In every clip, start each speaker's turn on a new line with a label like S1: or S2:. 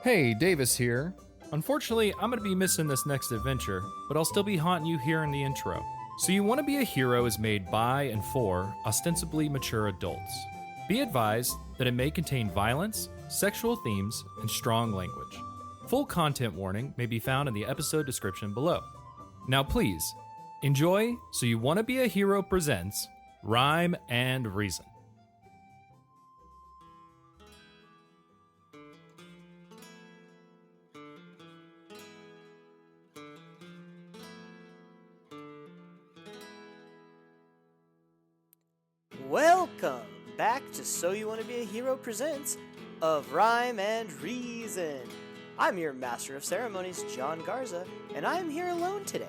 S1: Hey, Davis here. Unfortunately, I'm gonna be missing this next adventure, but I'll still be haunting you here in the intro. So You Want to Be a Hero is made by and for ostensibly mature adults. Be advised that it may contain violence, sexual themes, and strong language. Full content warning may be found in the episode description below. Now please, enjoy So You Want to Be a Hero presents Wrym and Reason.
S2: Welcome back to So You Want to Be a Hero presents of Wrym and Reason. I'm your Master of Ceremonies, John Garza, and I'm here alone today.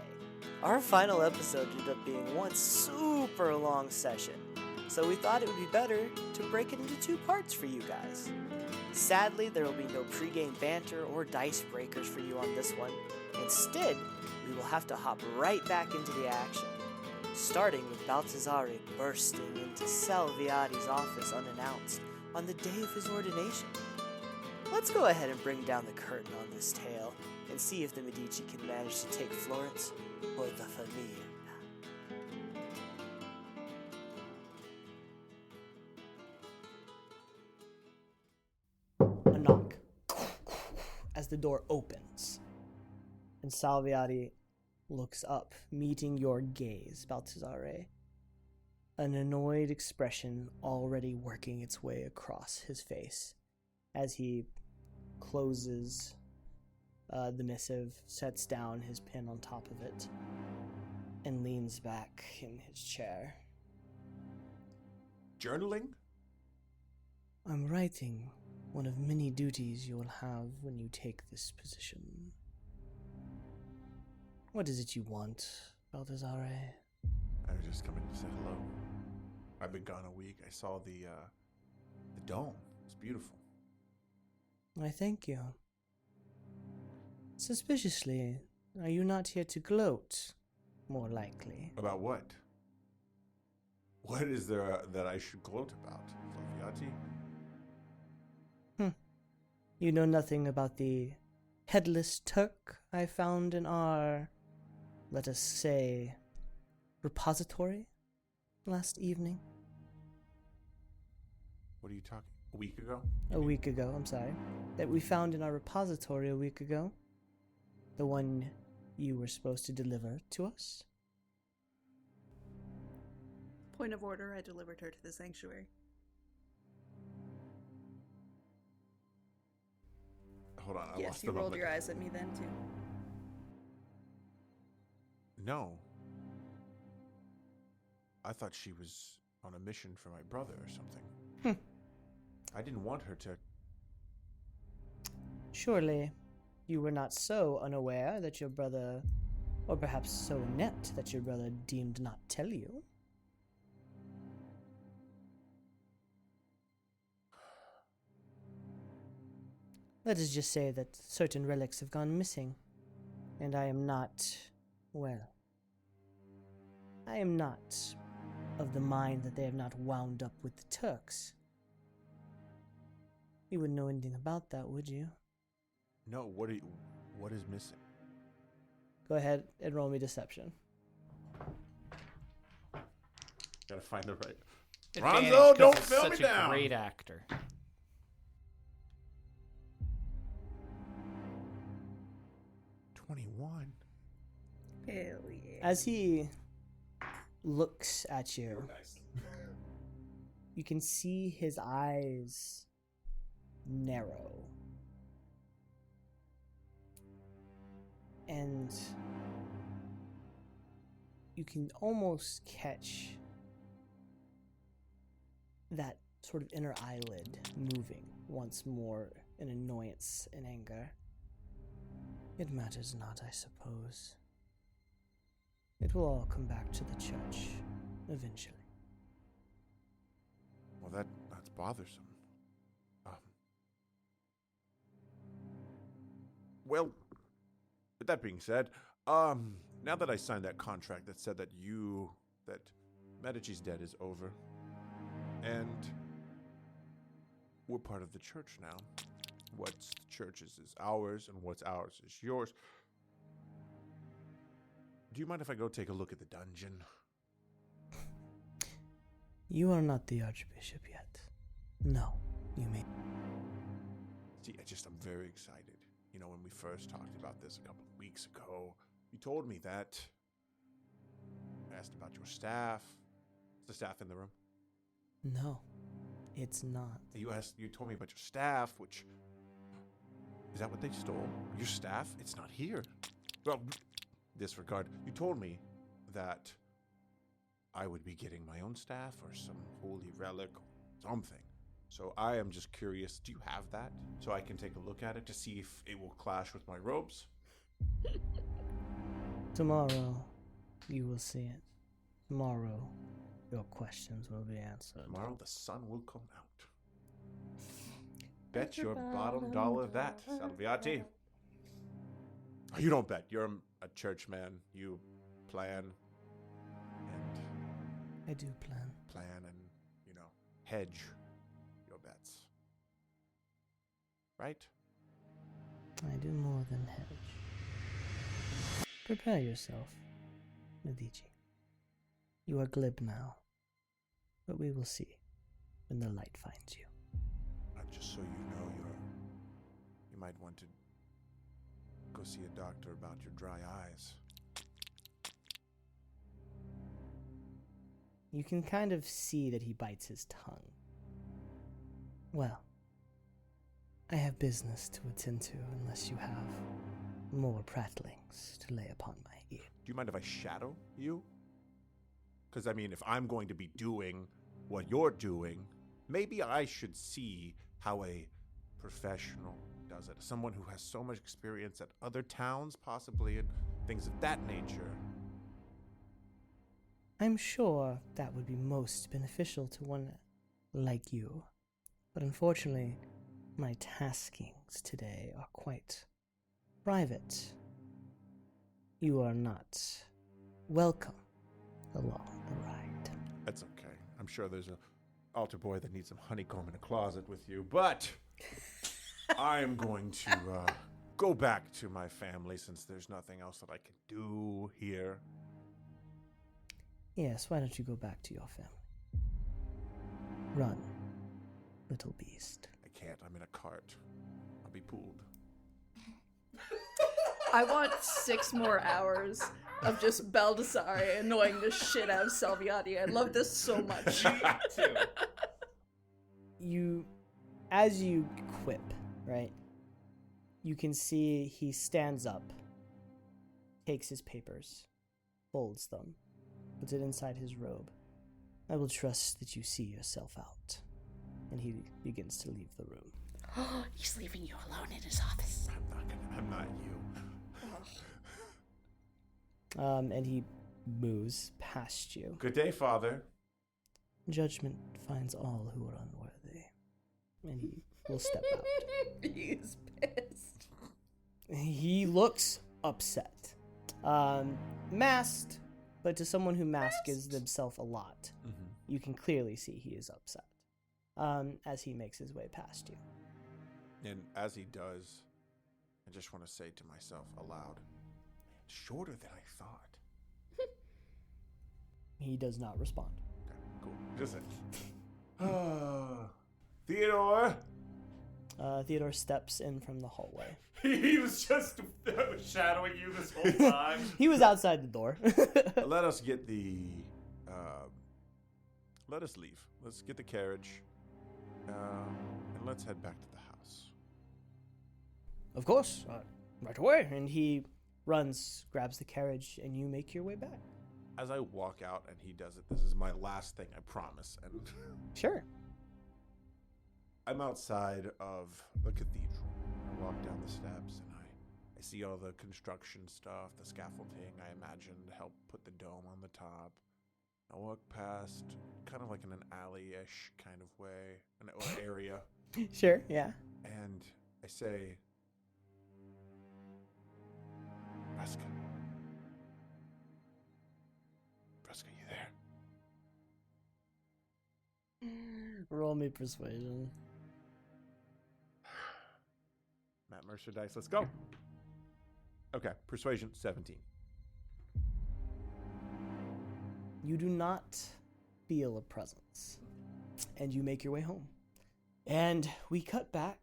S2: Our final episode ended up being one super long session, so we thought it would be better to break it into two parts for you guys. Sadly, there will be no pregame banter or dice breakers for you on this one. Instead, we will have to hop right back into the action. Starting with Baldassarre bursting into Salviati's office unannounced on the day of his ordination. Let's go ahead and bring down the curtain on this tale and see if the Medici can manage to take Florence or the famiglia. A knock as the door opens, and Salviati looks up, meeting your gaze, Baldassarre. An annoyed expression already working its way across his face as he closes the missive, sets down his pen on top of it, and leans back in his chair.
S3: Journaling?
S2: I'm writing one of many duties you will have when you take this position. What is it you want, Baldassarre?
S3: I was just coming to say hello. I've been gone a week. I saw the dome. It's beautiful.
S2: I thank you. Suspiciously, are you not here to gloat? More likely.
S3: About what? What is there that I should gloat about? Salviati?
S2: You know nothing about the headless Turk I found in our, let us say, repository last evening?
S3: What are you talking? A week ago?
S2: A week ago, I'm sorry. That we found in our repository a week ago. The one you were supposed to deliver to us.
S4: Point of order, I delivered her to the sanctuary.
S3: Hold on, I
S4: Yes,
S3: lost
S4: you
S3: the
S4: rolled
S3: moment.
S4: your eyes at me then, too.
S3: No. I thought she was on a mission for my brother or something. I didn't want her to...
S2: Surely, you were not so unaware that your brother, or perhaps so inept that your brother deemed not tell you. Let us just say that certain relics have gone missing, and I am not, well, I am not of the mind that they have not wound up with the Turks. You wouldn't know anything about that, would you?
S3: No, what is missing?
S2: Go ahead and roll me deception.
S3: Gotta find the right...
S1: Advantage,
S3: Ronzo,
S1: 'cause
S3: don't
S1: he's
S3: film me
S1: such
S3: down!
S1: a great actor.
S3: 21.
S4: Hell yeah.
S2: As he looks at you,
S3: Nice.
S2: you can see his eyes narrow. And you can almost catch that sort of inner eyelid moving once more in annoyance and anger. It matters not, I suppose. It will all come back to the church, eventually.
S3: Well, that's bothersome. Well, with that being said, now that I signed that contract that said that Medici's debt is over, and we're part of the church now, what's the church's is ours and what's ours is yours. Do you mind if I go take a look at the dungeon?
S2: You are not the Archbishop yet. No, you may.
S3: See, I'm very excited. You know, when we first talked about this a couple of weeks ago, you told me that. I asked about your staff. Is the staff in the room?
S2: No, it's not.
S3: You told me about your staff, which... Is that what they stole? Your staff? It's not here. Well, disregard. You told me that I would be getting my own staff or some holy relic or something. So I am just curious, do you have that? So I can take a look at it to see if it will clash with my robes?
S2: Tomorrow, you will see it. Tomorrow, your questions will be answered.
S3: Tomorrow the sun will come out. Bet your bottom dollar that, Salviati. Oh, you don't bet. You're a church man. You plan and
S2: I do plan.
S3: and, hedge your bets. Right?
S2: I do more than hedge. Prepare yourself, Medici. You are glib now, but we will see when the light finds you.
S3: Just so you know, you might want to go see a doctor about your dry eyes.
S2: You can kind of see that he bites his tongue. Well, I have business to attend to unless you have more prattlings to lay upon my ear.
S3: Do you mind if I shadow you? Because, if I'm going to be doing what you're doing, maybe I should see how a professional does it. Someone who has so much experience at other towns, possibly, and things of that nature.
S2: I'm sure that would be most beneficial to one like you. But unfortunately, my taskings today are quite private. You are not welcome along the ride.
S3: That's okay. I'm sure there's a altar boy that needs some honeycomb in a closet with you, but I'm going to go back to my family since there's nothing else that I can do here.
S2: Yes, why don't you go back to your family? Run, little beast.
S3: I can't. I'm in a cart. I'll be pulled.
S4: I want 6 more hours of just Baldassarre annoying the shit out of Salviati. I love this so much.
S2: As you quip, right, you can see he stands up, takes his papers, folds them, puts it inside his robe. I will trust that you see yourself out. And he begins to leave the room.
S4: He's leaving you alone in his office.
S3: I'm not you.
S2: And he moves past you.
S3: Good day, Father.
S2: Judgment finds all who are unworthy. And he will step out.
S4: He's pissed.
S2: He looks upset. Masked, but to someone who masks themselves a lot, you can clearly see he is upset as he makes his way past you.
S3: And as he does, I just want to say to myself aloud, shorter than I thought.
S2: He does not respond.
S3: Okay, cool. Just it. Theodore!
S2: Theodore steps in from the hallway.
S5: He was just shadowing you this whole time.
S2: He was outside the door.
S3: Let us get let us leave. Let's get the carriage. And let's head back to the house.
S2: Of course, right away. And he runs, grabs the carriage, and you make your way back.
S3: As I walk out and he does it, this is my last thing, I promise. And
S2: Sure.
S3: I'm outside of the cathedral. I walk down the steps and I see all the construction stuff, the scaffolding I imagine to help put the dome on the top. I walk past, kind of like in an alley-ish kind of way, an area.
S2: Sure, yeah.
S3: And I say, Fresca, you there?
S2: Roll me persuasion.
S3: Mercer dice. Let's go. Okay, persuasion 17.
S2: You do not feel a presence, and you make your way home. And we cut back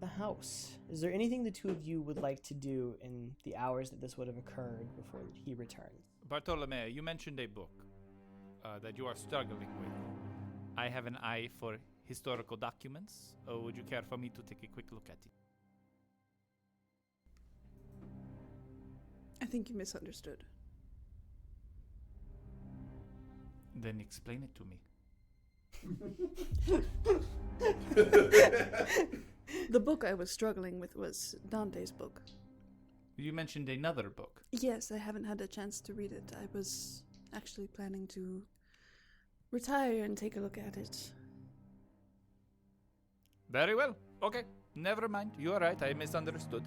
S2: the house. Is there anything the two of you would like to do in the hours that this would have occurred before he returns?
S6: Bartolomea, you mentioned a book that you are struggling with. I have an eye for historical documents. Would you care for me to take a quick look at it?
S4: I think you misunderstood.
S6: Then explain it to me.
S4: The book I was struggling with was Dante's book.
S6: You mentioned another book.
S4: Yes, I haven't had a chance to read it. I was actually planning to retire and take a look at it.
S6: Very well. Okay. Never mind. You are right. I misunderstood.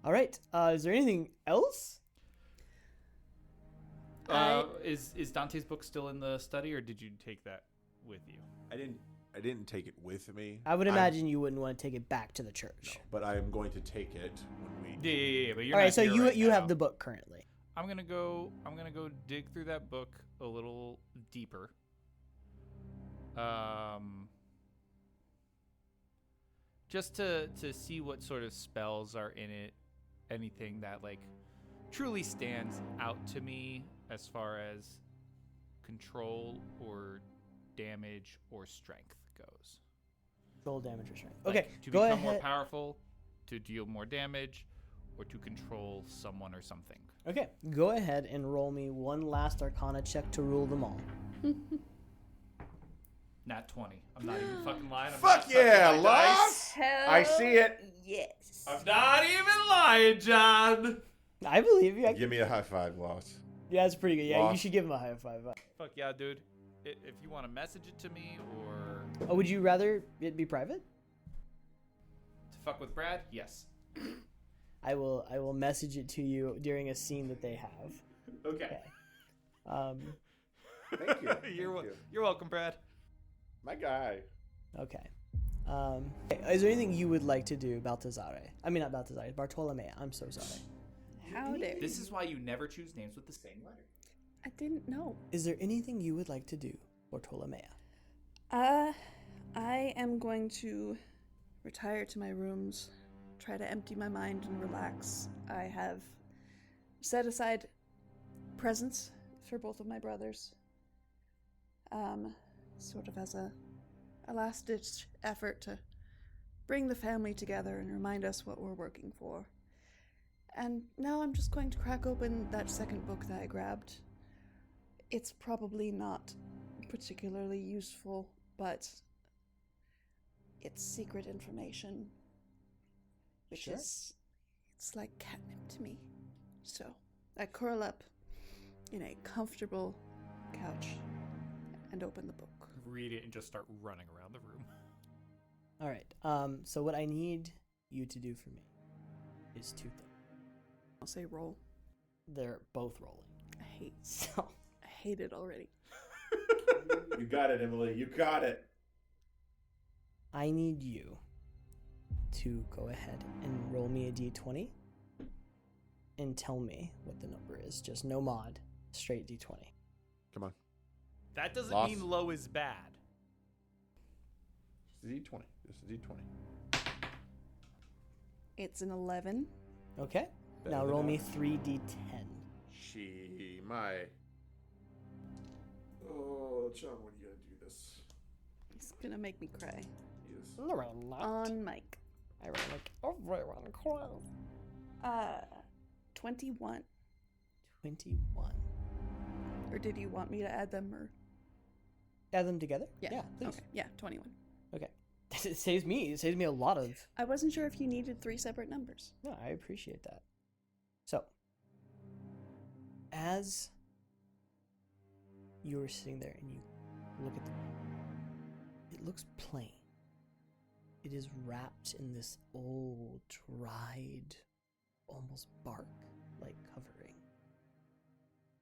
S2: All right. Is there anything else?
S6: Is Dante's book still in the study, or did you take that with you?
S3: I didn't take it with me.
S2: I would imagine you wouldn't want to take it back to the church.
S3: No, but I am going to take it when we.
S6: Yeah. But you're
S2: All right.
S6: not
S2: So
S6: here right
S2: you
S6: now.
S2: have the book currently.
S6: I'm gonna go dig through that book a little deeper. Just to see what sort of spells are in it, anything that like truly stands out to me as far as control or damage or strength goes.
S2: Roll damage or strength.
S6: Like,
S2: Okay.
S6: to
S2: Go
S6: become more
S2: ahead.
S6: powerful, to deal more damage, or to control someone or something.
S2: Okay. Go ahead and roll me one last Arcana check to rule them all.
S6: Nat 20. I'm not even fucking lying. I'm
S3: Fuck
S6: not sucking
S3: yeah,
S6: my
S3: Laus!
S6: dice.
S4: Hell
S3: I see it.
S4: yes.
S6: I'm not even lying, John.
S2: I believe you.
S3: Give me a high five, Laus.
S2: Yeah, it's pretty good. Yeah, you
S3: Lost.
S2: should give him a high five.
S6: Fuck yeah, dude. If you want to message it to me or
S2: Oh, would you rather it be private?
S6: to fuck with Brad, yes.
S2: I will message it to you during a scene that they have.
S6: Okay.
S3: Thank you.
S6: You're welcome, Brad.
S3: My guy.
S2: Okay. Is there anything you would like to do, Baldassarre? I mean, not Baldassarre, Bartolomea. I'm so sorry.
S4: How dare
S6: This is why you never choose names with the same letter.
S4: I didn't know.
S2: Is there anything you would like to do, Bartolomea?
S4: I am going to retire to my rooms, try to empty my mind and relax. I have set aside presents for both of my brothers, sort of as a last-ditch effort to bring the family together and remind us what we're working for. And now I'm just going to crack open that second book that I grabbed. It's probably not particularly useful, but it's secret information, which
S2: Sure.
S4: it's like catnip to me. So I curl up in a comfortable couch and open the book.
S6: Read it and just start running around the room.
S2: All right. So what I need you to do for me is two things.
S4: I'll say roll.
S2: They're both rolling.
S4: I hate
S2: So
S4: I hate it already.
S3: You got it, Emily. You got it.
S2: I need you to go ahead and roll me a d20 and tell me what the number is. Just no mod, straight d20.
S3: Come on.
S6: That doesn't
S3: Loss.
S6: mean low is bad.
S3: D20. This is D20.
S4: It's an 11.
S2: Okay.
S3: Better
S2: Now
S3: than
S2: roll me
S3: that.
S2: 3d10.
S3: My. Oh, John, when are you gonna do this?
S4: It's gonna make me cry.
S3: Yes.
S4: On mic.
S2: I roll like everyone close.
S4: 21.
S2: 21.
S4: Or did you want me to add them or?
S2: Add them together?
S4: Yeah.
S2: please.
S4: Okay. Yeah, 21.
S2: Okay. It saves me a lot of.
S4: I wasn't sure if you needed 3 separate numbers.
S2: No, I appreciate that. So, as you're sitting there and you look at the it looks plain. It is wrapped in this old, dried, almost bark-like covering.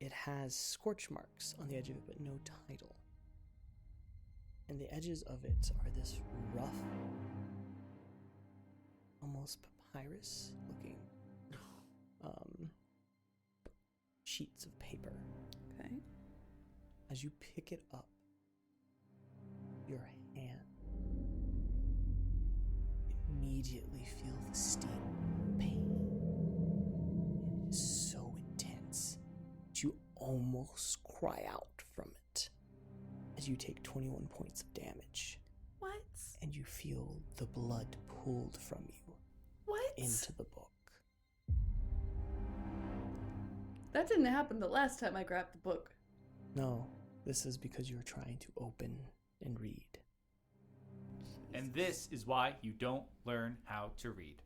S2: It has scorch marks on the edge of it, but no title. And the edges of it are this rough almost papyrus looking sheets of paper.
S4: Okay.
S2: As you pick it up, your hand immediately feel the sting of pain. It is so intense that you almost cry out from it as you take 21 points of damage.
S4: What?
S2: And you feel the blood pulled from you
S4: What?
S2: into the book.
S4: That didn't happen the last time I grabbed the book.
S2: No, this is because you're trying to open and read.
S6: And this is why you don't learn how to read.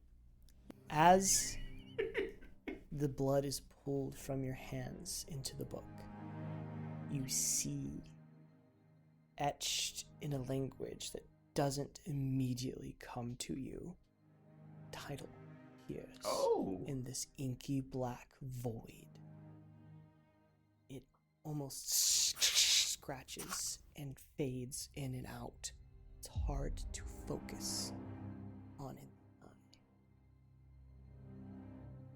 S2: As the blood is pulled from your hands into the book, you see, etched in a language that doesn't immediately come to you, title appears in this inky black void. It almost scratches and fades in and out. It's hard to focus on it.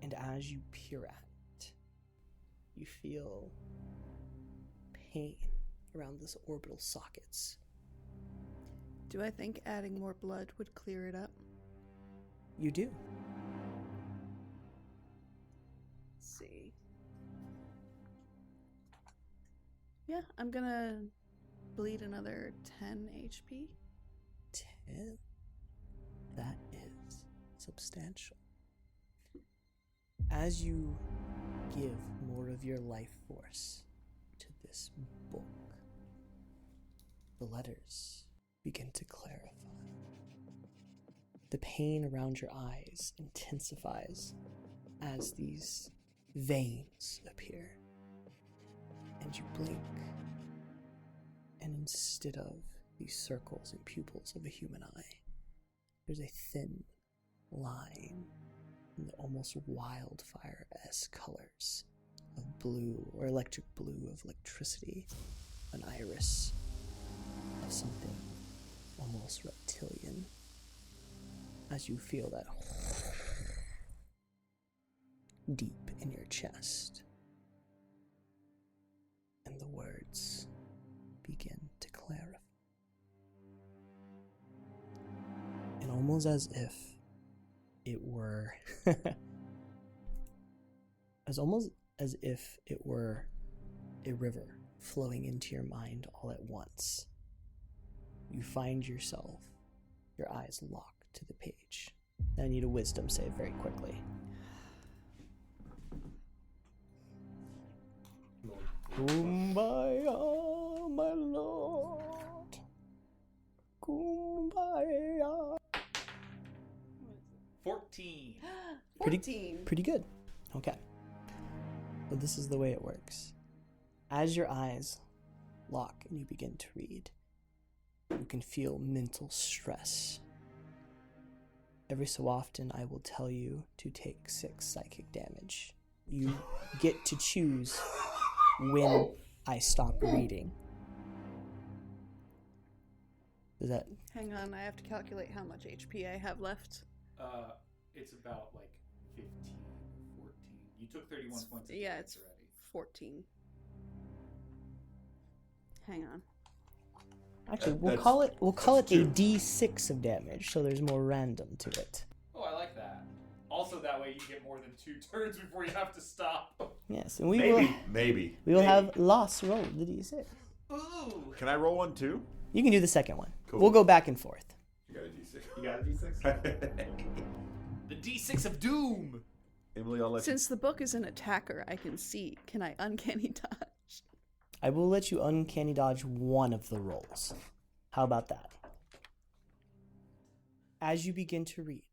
S2: And as you peer at it, you feel pain around those orbital sockets.
S4: Do I think adding more blood would clear it up?
S2: You do.
S4: Let's see. Yeah, I'm gonna bleed another 10 HP.
S2: 10? That is substantial. As you give more of your life force to this book, the letters begin to clarify. The pain around your eyes intensifies as these veins appear. And you blink, and instead of these circles and pupils of a human eye, there's a thin line in the almost wildfire-esque colors of blue or electric blue of electricity, an iris of something almost reptilian, as you feel that deep in your chest, and the words begin to clarify. And almost as if it were almost as if it were a river flowing into your mind all at once, you find yourself, your eyes locked to the page. I need a wisdom save very quickly. Kumbaya, my lord. Kumbaya.
S6: 14.
S4: 14.
S2: Pretty good. Okay. But this is the way it works. As your eyes lock and you begin to read, you can feel mental stress. Every so often, I will tell you to take 6 psychic damage. You get to choose when I stop reading. Is that...
S4: Hang on, I have to calculate how much HP I have left.
S6: It's about like 15, 14. You took 31 points of
S4: Yeah,
S6: damage
S4: it's
S6: already.
S4: 14. Hang on.
S2: Actually,
S3: That's-
S2: we'll call it
S3: that's
S2: a
S3: 2.
S2: D6 of damage, so there's more random to it.
S6: Oh, I like that. Also, that way you get more than 2 turns before you have to stop.
S2: Yes, and we
S3: Maybe.
S2: will have Laus roll the D6.
S6: Ooh.
S3: Can I roll one too?
S2: You can do the second one.
S3: Cool.
S2: We'll go back and forth.
S3: You got a D6.
S5: You got a D6?
S6: The D6 of Doom.
S3: Emily, I'll let
S4: Since the book is an attacker I can see, can I uncanny dodge?
S2: I will let you uncanny dodge one of the rolls. How about that? As you begin to read,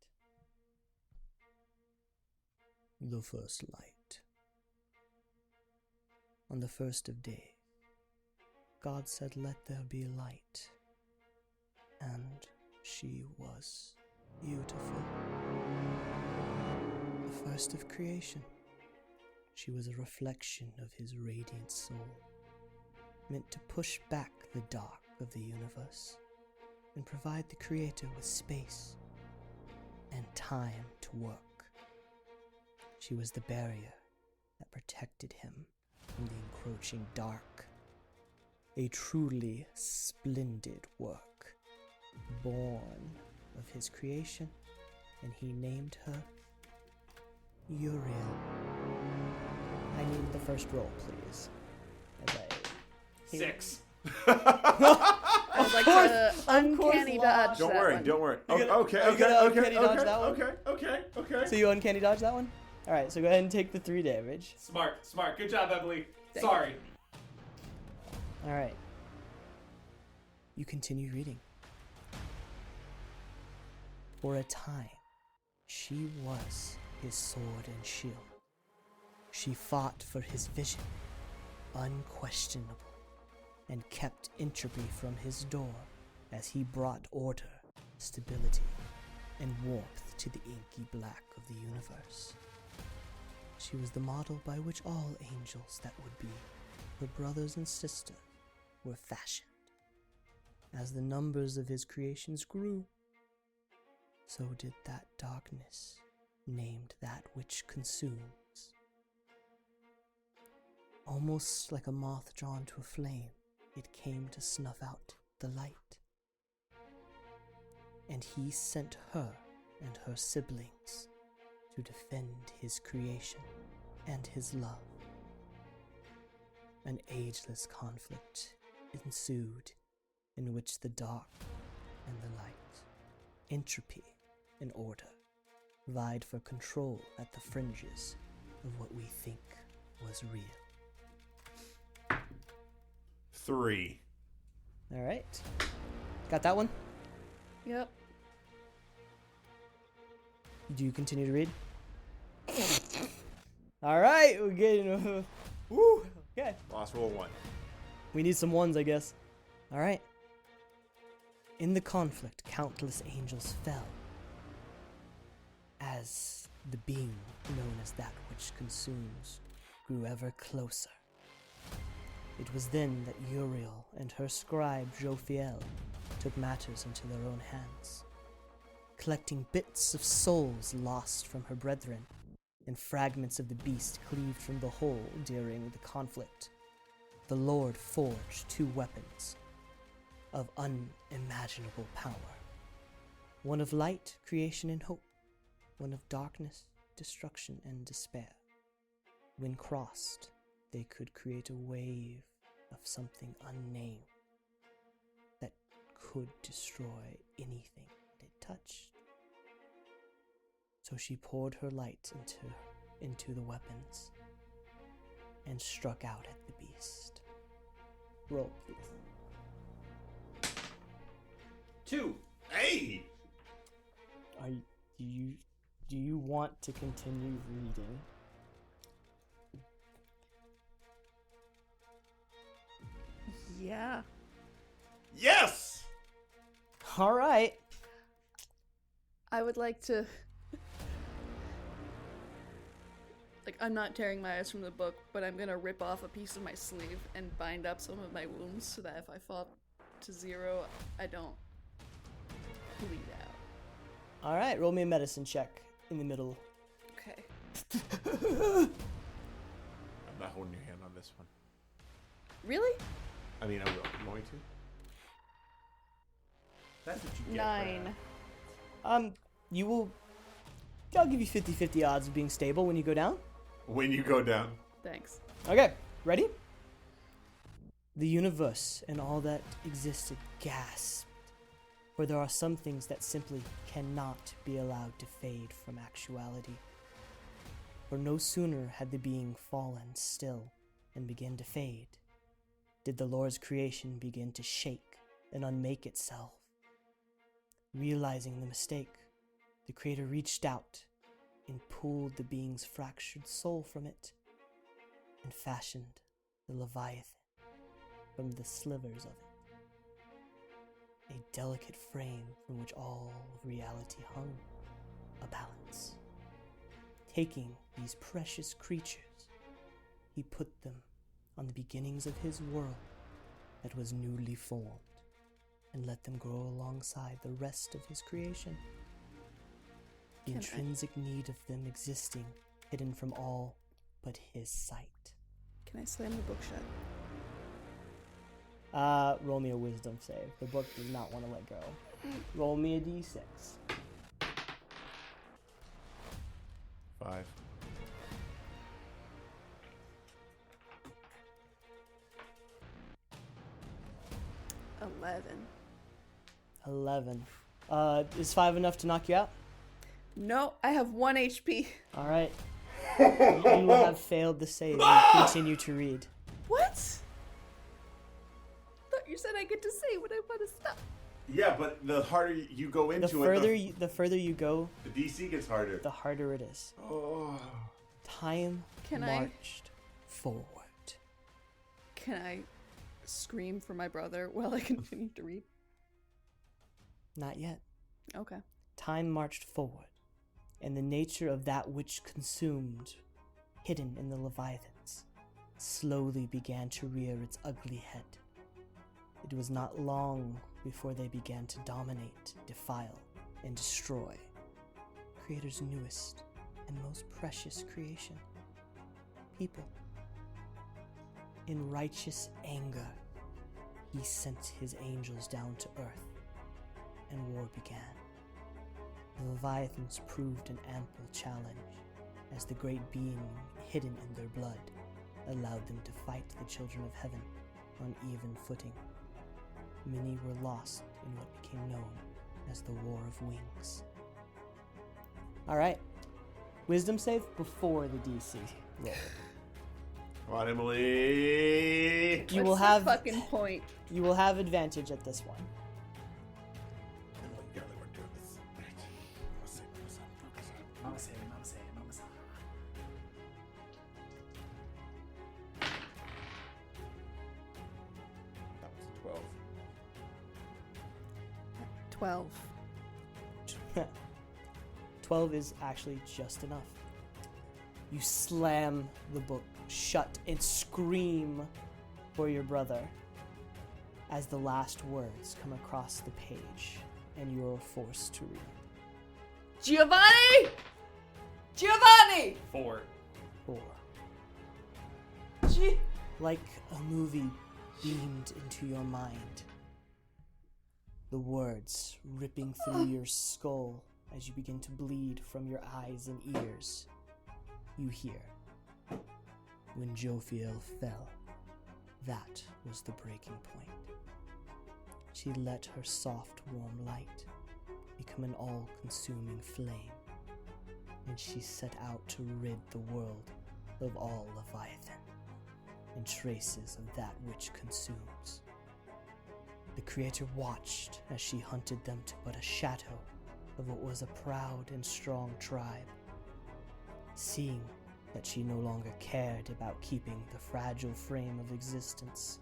S2: the first light. On the first of day, God said, "Let there be light." And she was beautiful. The first of creation. She was a reflection of his radiant soul, meant to push back the dark of the universe and provide the creator with space and time to work. She was the barrier that protected him from the encroaching dark. A truly splendid work, born of his creation, and he named her Uriel. I need the first roll, please. As I
S5: 6.
S4: I was like to uncanny dodge
S3: Don't
S4: that
S3: worry,
S4: one.
S3: don't worry.
S2: You gonna-
S3: Okay,
S2: are you
S3: okay,
S2: gonna
S3: okay,
S2: uncanny dodge
S3: okay,
S2: that one?
S3: okay.
S2: So you uncanny dodge that one? Alright, so go ahead and take the 3 damage.
S5: Smart. Good job, Emily.
S4: Thank
S5: Sorry.
S2: Alright. You continue reading. For a time, she was his sword and shield. She fought for his vision, unquestionable, and kept entropy from his door as he brought order, stability, and warmth to the inky black of the universe. She was the model by which all angels that would be, her brothers and sisters, were fashioned. As the numbers of his creations grew, so did that darkness, named that which consumes. Almost like a moth drawn to a flame, it came to snuff out the light. And he sent her and her siblings to defend his creation and his love. An ageless conflict ensued in which the dark and the light, entropy and order, vied for control at the fringes of what we think was real.
S3: 3.
S2: Alright. Got that one?
S4: Yep.
S2: Do you continue to read? Alright, we're getting... Woo! Okay.
S3: Last roll 1.
S2: We need some ones, I guess. Alright. In the conflict, countless angels fell, as the being known as that which consumes grew ever closer. It was then that Uriel and her scribe Jophiel took matters into their own hands, collecting bits of souls lost from her brethren and fragments of the beast cleaved from the whole during the conflict. The Lord forged 2 weapons of unimaginable power. One of light, creation and hope. One of darkness, destruction and despair. When crossed, they could create a wave of something unnamed that could destroy anything that it touched. So she poured her light into the weapons and struck out at the beast. Roll, please.
S5: 2.
S3: Hey!
S2: Do you want to continue reading?
S4: Yeah.
S3: Yes!
S2: Alright.
S4: I would like to... Like, I'm not tearing my eyes from the book, but I'm gonna rip off a piece of my sleeve and bind up some of my wounds so that if I fall to 0, I don't bleed out.
S2: Alright, roll me a medicine check in the middle.
S4: Okay.
S3: I'm not holding your hand on this one.
S4: Really?
S3: I mean, I will. You want me to?
S5: That's what you get.
S4: 9.
S5: Brad.
S2: You will... I'll give you 50-50 odds of being stable when you go down.
S3: When you go down.
S4: Thanks.
S2: Okay, ready? The universe and all that existed gasped, for there are some things that simply cannot be allowed to fade from actuality. For no sooner had the being fallen still and began to fade, did the Lord's creation begin to shake and unmake itself. Realizing the mistake, the Creator reached out and pulled the being's fractured soul from it and fashioned the Leviathan from the slivers of it. A delicate frame from which all of reality hung, a balance. Taking these precious creatures, he put them on the beginnings of his world that was newly formed and let them grow alongside the rest of his creation.
S7: The
S4: Can I-
S7: intrinsic need of them existing, hidden from all but his sight.
S4: Can I slam the book shut?
S7: Roll me a wisdom save. The book does not want to let go. Roll me a d6.
S3: 5.
S7: 11. Is 5 enough to knock you out?
S4: No, I have 1 HP.
S7: All right. You have failed the save and continue to read.
S4: What? Thought you said I get to say when I want to stop.
S3: Yeah, but the harder you go
S7: The
S3: into
S7: further
S3: it,
S7: the further you go,
S3: the DC gets harder.
S7: the harder it is.
S3: Oh.
S7: Time
S4: Can I-
S7: marched forward.
S4: Can I scream for my brother while I continue to read?
S7: Not yet.
S4: Okay.
S7: Time marched forward, and the nature of that which consumed, hidden in the Leviathans, slowly began to rear its ugly head. It was not long before they began to dominate, defile, and destroy Creator's newest and most precious creation, people. In righteous anger, he sent his angels down to earth, and war began. The Leviathans proved an ample challenge, as the great being hidden in their blood allowed them to fight the children of heaven on even footing. Many were lost in what became known as the War of Wings. Alright, wisdom save before the DC roll.
S3: Come on, Emily.
S7: You
S4: What's
S7: will
S4: the
S7: have
S4: fucking point.
S7: you will have advantage at this one.
S3: Emily, yeah, we're doing this.
S5: Mama say, mama say, mama say.
S3: That was 12.
S4: 12.
S7: 12 is actually just enough. You slam the book shut and scream for your brother as the last words come across the page and you are forced to read.
S4: Giovanni! Giovanni!
S6: 4.
S7: 4.
S4: Gi-
S7: Like a movie beamed into your mind. The words ripping through your skull as you begin to bleed from your eyes and ears. You hear, when Jophiel fell, that was the breaking point. She let her soft, warm light become an all-consuming flame, and she set out to rid the world of all Leviathan and traces of that which consumes. The Creator watched as she hunted them to but a shadow of what was a proud and strong tribe. Seeing that she no longer cared about keeping the fragile frame of existence,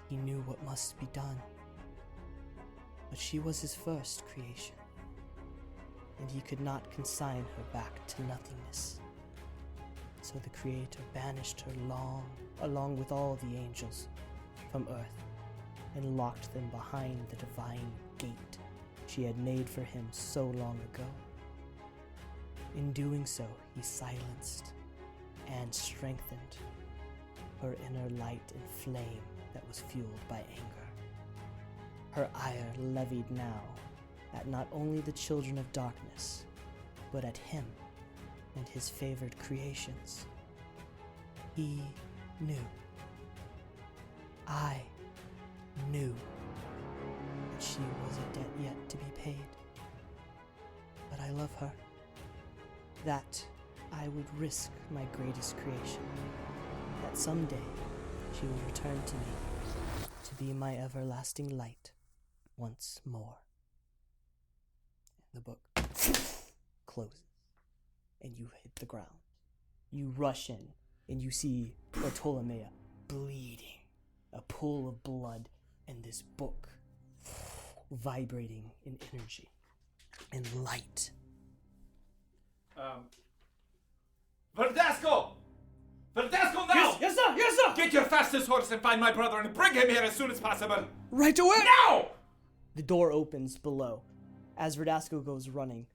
S7: he knew what must be done. But she was his first creation, and he could not consign her back to nothingness. So the Creator banished her along with all the angels, from earth, and locked them behind the divine gate she had made for him so long ago. In doing so, he silenced and strengthened her inner light and flame that was fueled by anger. Her ire levied now at not only the children of darkness, but at him and his favored creations. He knew. I knew that she was a debt yet to be paid. But I love her. That I would risk my greatest creation. That someday she would return to me to be my everlasting light once more. And the book closes, and you hit the ground. You rush in, and you see Bartolomea bleeding, a pool of blood, and this book vibrating in energy and light.
S5: Verdasco! Verdasco, now!
S7: Yes, sir! Yes, sir!
S5: Get your fastest horse and find my brother and bring him here as soon as possible.
S7: Right away!
S5: Now!
S7: The door opens below as Verdasco goes running.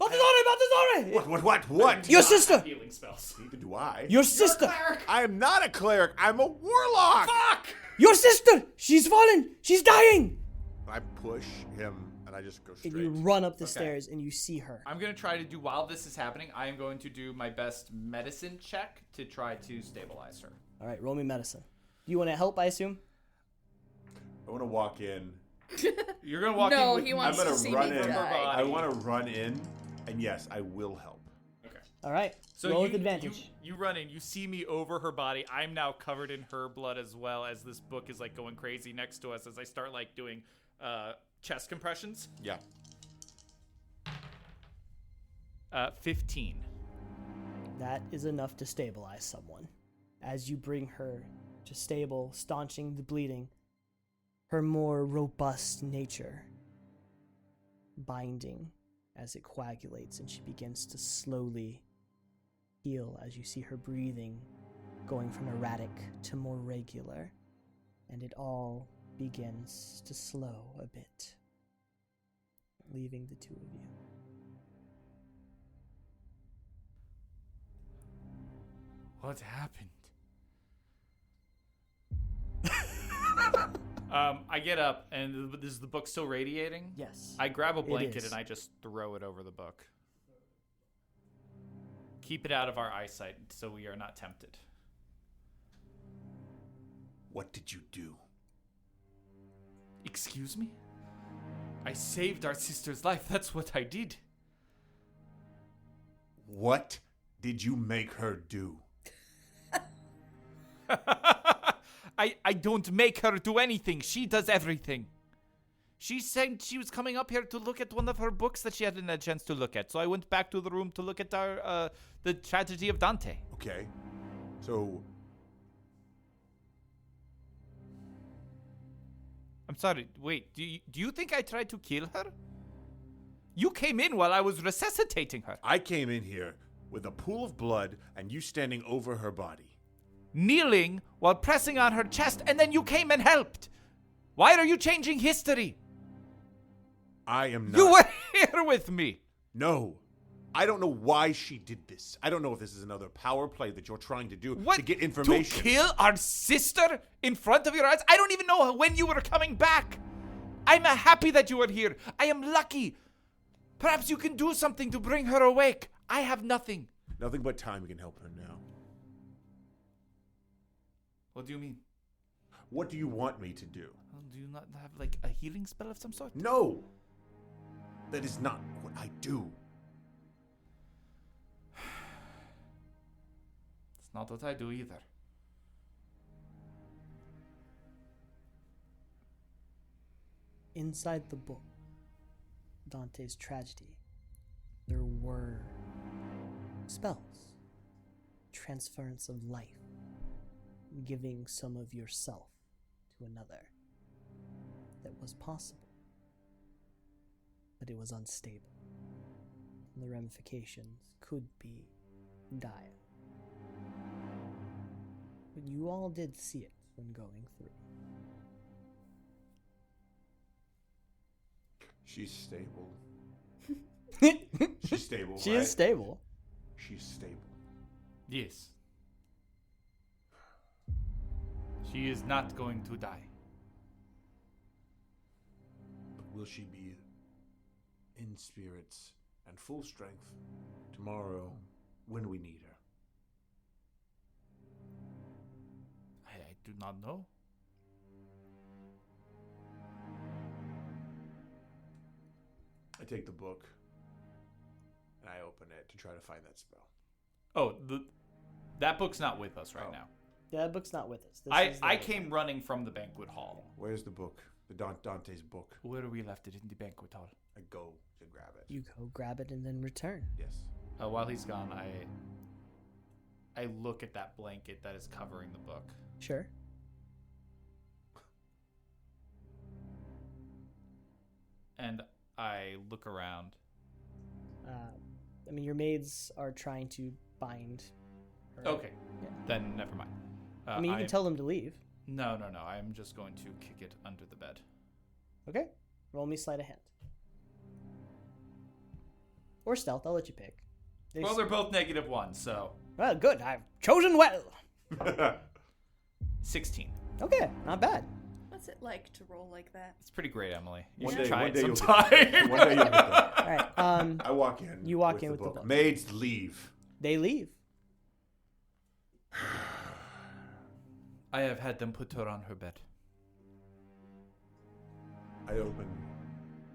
S7: Baldassarre!
S3: What?
S7: Your sister!
S5: Healing spells.
S3: Neither do I.
S7: Your sister!
S3: I am not a cleric. I'm a warlock.
S5: Fuck!
S7: Your sister! She's fallen! She's dying!
S3: I push him, and I just go straight.
S7: And you run up the stairs and you see her.
S6: I'm going to try to do, while this is happening, I am going to do my best medicine check to try to stabilize her.
S7: All right, roll me medicine. Do you want to help, I assume?
S3: I want to walk in.
S6: You're going to walk
S4: No,
S6: in with
S4: he
S3: I'm
S4: wants
S3: gonna
S4: to see
S3: run
S4: me
S3: in.
S4: die.
S3: I want to run in, and yes, I will help.
S6: Okay.
S7: All right,
S6: So
S7: roll
S6: you,
S7: with advantage.
S6: You run in, you see me over her body. I'm now covered in her blood as well, as this book is like going crazy next to us as I start like doing chest compressions.
S3: Yeah.
S6: 15.
S7: That is enough to stabilize someone. As you bring her to stable, staunching the bleeding, her more robust nature binding as it coagulates, and she begins to slowly heal as you see her breathing going from erratic to more regular, and it all begins to slow a bit, leaving the two of you.
S6: What happened? I get up, and is the book still radiating?
S7: Yes.
S6: I grab a blanket
S7: is.
S6: and I just throw it over the book. Keep it out of our eyesight so we are not tempted.
S3: What did you do?
S6: Excuse me? I saved our sister's life. That's what I did.
S3: What did you make her do?
S6: I don't make her do anything. She does everything. She said she was coming up here to look at one of her books that she hadn't had a chance to look at. So I went back to the room to look at our the tragedy of Dante.
S3: Okay. So,
S6: I'm sorry. Wait, do you think I tried to kill her? You came in while I was resuscitating her.
S3: I came in here with a pool of blood and you standing over her body.
S6: Kneeling while pressing on her chest, and then you came and helped. Why are you changing history?
S3: I am not.
S6: You were here with me.
S3: No. I don't know why she did this. I don't know if this is another power play that you're trying to do to get information.
S6: To kill our sister in front of your eyes? I don't even know when you were coming back. I'm happy that you are here. I am lucky. Perhaps you can do something to bring her awake. I have nothing.
S3: Nothing but time can help her now.
S6: What do you mean?
S3: What do you want me to do?
S6: Do you not have like a healing spell of some sort?
S3: No. That is not what I do.
S6: It's not what I do either.
S7: Inside the book, Dante's tragedy, there were spells, transference of life, giving some of yourself to another. That was possible, but it was unstable, and the ramifications could be dire. But you all did see it when going through.
S3: She's stable. She's stable.
S7: She
S3: right?
S7: is stable.
S3: She's stable.
S6: Yes. She is not going to die.
S3: But will she be in spirits and full strength tomorrow when we need her?
S6: I do not know.
S3: I take the book and I open it to try to find that spell.
S6: Oh, that book's not with us right
S3: Oh.
S6: now.
S7: Yeah, that book's not with us. This
S6: I
S7: is the-
S6: came running from the banquet hall.
S3: Where's the book? The Dante's book.
S6: Where we left it in the banquet hall.
S3: I go to grab it.
S7: You go grab it and then return.
S3: Yes.
S6: While he's gone, I look at that blanket that is covering the book.
S7: Sure.
S6: And I look around.
S7: I mean, your maids are trying to bind her.
S6: Okay.
S7: Yeah.
S6: Then never mind.
S7: I mean, you can tell them to leave.
S6: No. I'm just going to kick it under the bed.
S7: Okay. Roll me sleight of hand. or stealth. I'll let you pick.
S6: Well, they're both -1, so
S7: Well, good. I've chosen well.
S6: 16.
S7: Okay, not bad.
S4: What's it like to roll like that?
S6: It's pretty great, Emily. You
S3: One
S6: should
S3: day-
S6: try
S3: one
S6: it
S3: day you'll-
S6: sometime.
S3: One day you'll get that.
S7: All right.
S3: I walk in.
S7: You walk in with the book.
S3: Maids leave.
S7: They leave.
S6: I have had them put her on her bed.
S3: I open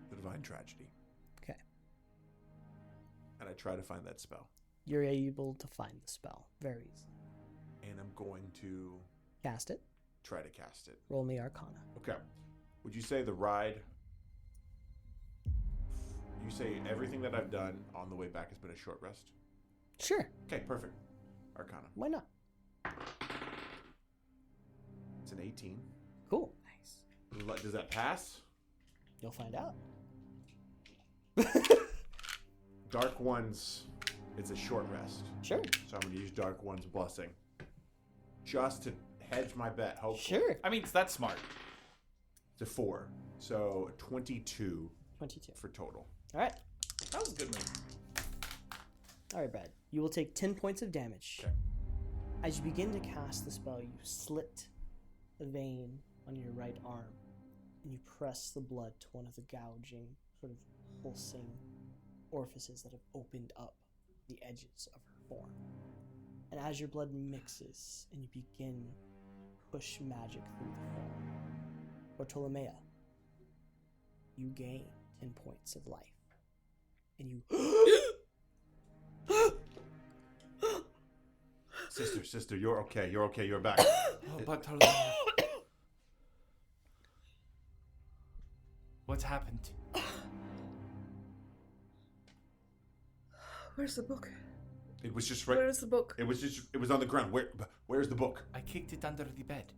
S3: the Divine Tragedy.
S7: Okay.
S3: And I try to find that spell.
S7: You're able to find the spell very easily.
S3: And I'm going to
S7: Cast it.
S3: try to cast it.
S7: Roll me Arcana.
S3: Okay. Would you say the ride... You say everything that I've done on the way back has been a short rest?
S7: Sure.
S3: Okay, perfect. Arcana.
S7: Why not?
S3: It's an 18.
S7: Cool.
S3: Does that pass?
S7: You'll find out.
S3: Dark One's... It's a short rest.
S7: Sure.
S3: So I'm going to use Dark One's Blessing. Just to hedge my bet, hopefully.
S7: Sure.
S6: I mean, that's smart.
S3: It's a 4. So 22
S7: 22.
S3: for total.
S7: All right.
S6: That was a good move.
S7: All right, Brad. You will take 10 points of damage.
S3: Okay.
S7: As you begin to cast the spell, you slit the vein on your right arm, and you press the blood to one of the gouging, sort of pulsing orifices that have opened up the edges of her form. And as your blood mixes and you begin to push magic through the form, Bartolomea, you gain 10 points of life. And you...
S3: Sister, you're okay. You're okay. You're back.
S6: Oh, Bartolomea. What's happened?
S4: Where's the book?
S3: It was just right.
S4: Where's the book?
S3: It was on the ground. Where's the book?
S6: I kicked it under the bed.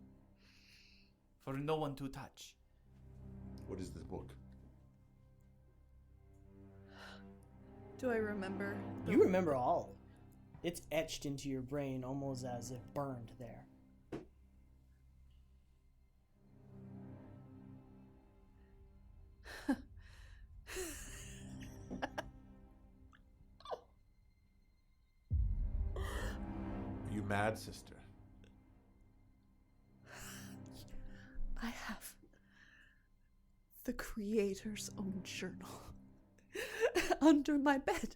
S6: For no one to touch.
S3: What is this book?
S4: Do I remember?
S7: You remember all. It's etched into your brain almost as if burned there.
S3: Are you mad, sister?
S4: I have the creator's own journal under my bed.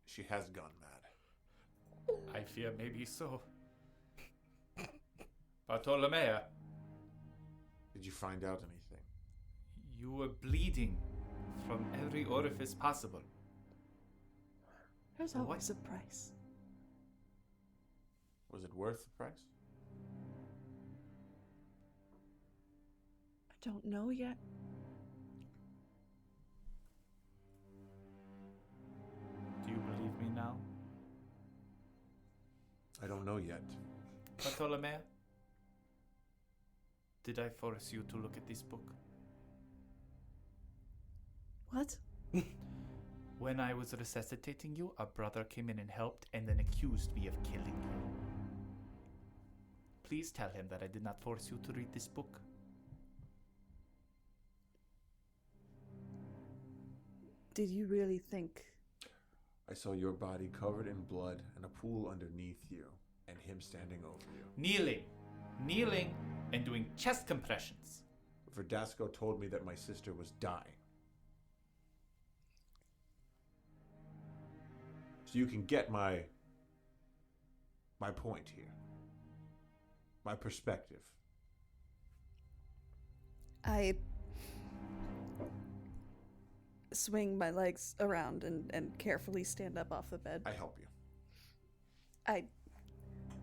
S3: She has gone mad.
S6: I fear maybe so. Bartolomea,
S3: Did you find out anything?
S6: you were bleeding from every orifice possible.
S4: There's
S6: What?
S4: always a price.
S3: Was it worth the price?
S4: I don't know yet.
S6: Do you believe me now?
S3: I don't know yet.
S6: Bartolomea? Did I force you to look at this book?
S4: What?
S6: When I was resuscitating you, a brother came in and helped and then accused me of killing you. Please tell him that I did not force you to read this book.
S4: Did you really think?
S3: I saw your body covered in blood and a pool underneath you, and him standing over you.
S6: Kneeling, and doing chest compressions.
S3: Verdasco told me that my sister was dying. So you can get my point here. My perspective.
S4: I swing my legs around and carefully stand up off the bed.
S3: I help you.
S4: I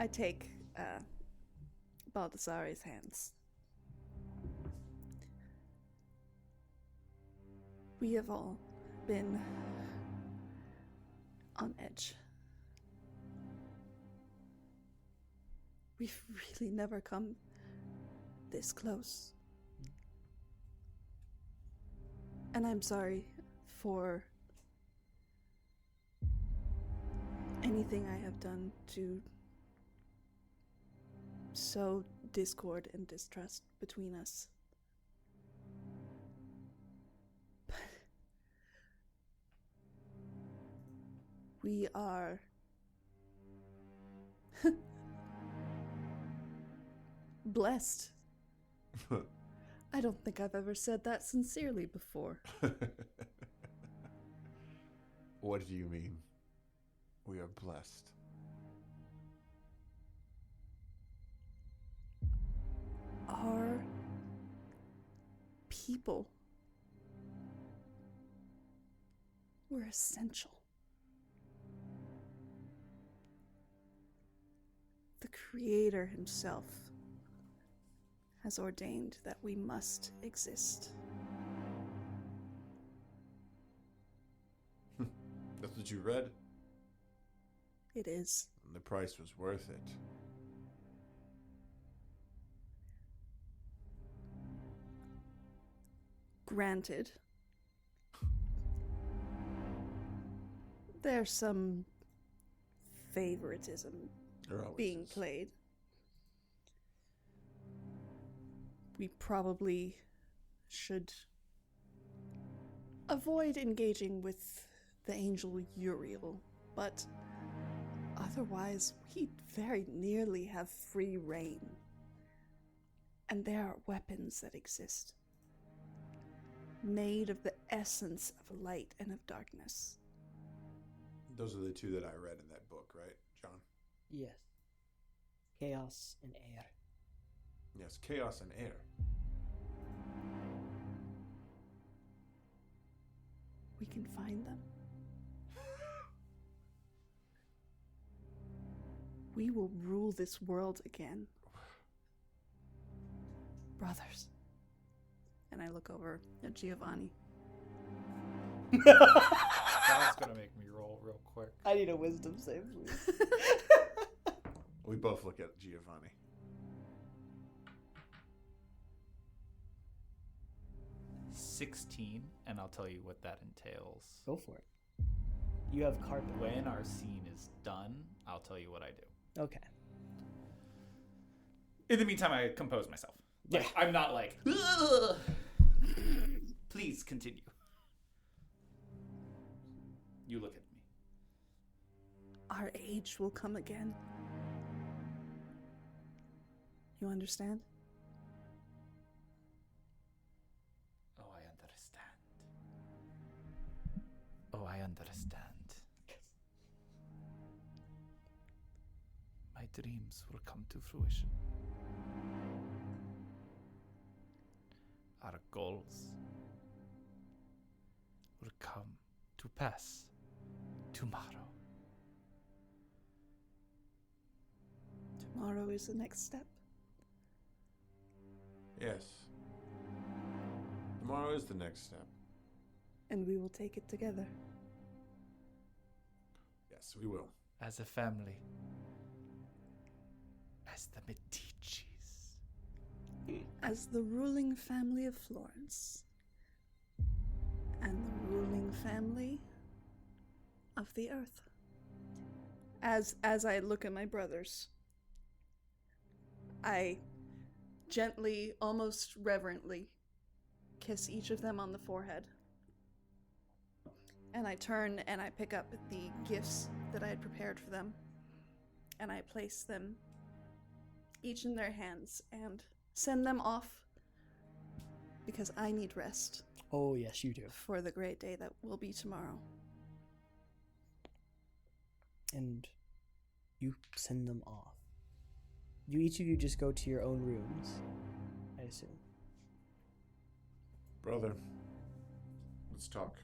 S4: take Baldassarre's hands. We have all been on edge. We've really never come this close. And I'm sorry for anything I have done to sow discord and distrust between us. We are blessed. I don't think I've ever said that sincerely before.
S3: What do you mean? We are blessed.
S4: Our people were essential. The Creator himself has ordained that we must exist.
S3: That's what you read?
S4: It is.
S3: And the price was worth it.
S4: Granted, there's some favoritism
S3: There always
S4: being
S3: is.
S4: played. We probably should avoid engaging with the angel Uriel, but otherwise we very nearly have free reign. And there are weapons that exist, made of the essence of light and of darkness.
S3: Those are the two that I read in that book, right, John?
S7: Yes. Chaos and air.
S3: Yes, chaos and air.
S4: We can find them. We will rule this world again. Brothers. And I look over at Giovanni.
S6: John's gonna make me roll real quick.
S7: I need a wisdom save, please.
S3: We both look at Giovanni.
S6: 16, and I'll tell you what that entails.
S7: Go for it. You have carpet.
S6: When our scene is done, I'll tell you what I do.
S7: Okay.
S6: In the meantime, I compose myself.
S7: Yeah.
S6: I'm not like, "Ugh." Please continue. You look at me.
S4: Our age will come again. You understand?
S6: Oh, I understand. Oh, I understand. My dreams will come to fruition. Our goals will come to pass tomorrow.
S4: Tomorrow is the next step.
S3: Yes. Tomorrow is the next step.
S4: And we will take it together.
S3: Yes, we will.
S6: As a family. As the Medicis.
S4: As the ruling family of Florence. And the ruling family of the earth. As I look at my brothers, I gently, almost reverently, kiss each of them on the forehead. And I turn and I pick up the gifts that I had prepared for them. And I place them each in their hands and send them off because I need rest
S7: Oh, yes, you do.
S4: for the great day that will be tomorrow.
S7: And you send them off. Each of you just go to your own rooms, I assume.
S3: Brother, let's talk.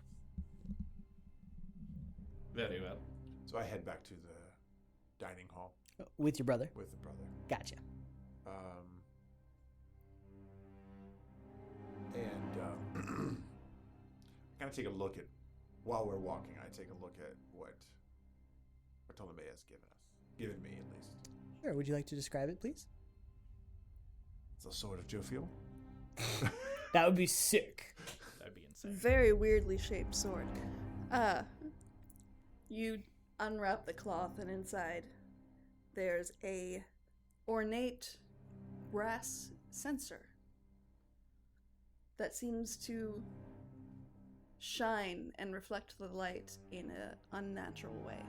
S6: Very well.
S3: So I head back to the dining hall
S7: With your brother?
S3: with the brother.
S7: Gotcha.
S3: And I kind of take a look at, while we're walking, I take a look at what Bartolomea has given me at least.
S7: Sure, would you like to describe it, please?
S3: It's a sword of Jofiel.
S7: That would be sick.
S6: That'd be insane.
S4: Very weirdly shaped sword. You unwrap the cloth, and inside there's a ornate brass censer that seems to shine and reflect the light in an unnatural way.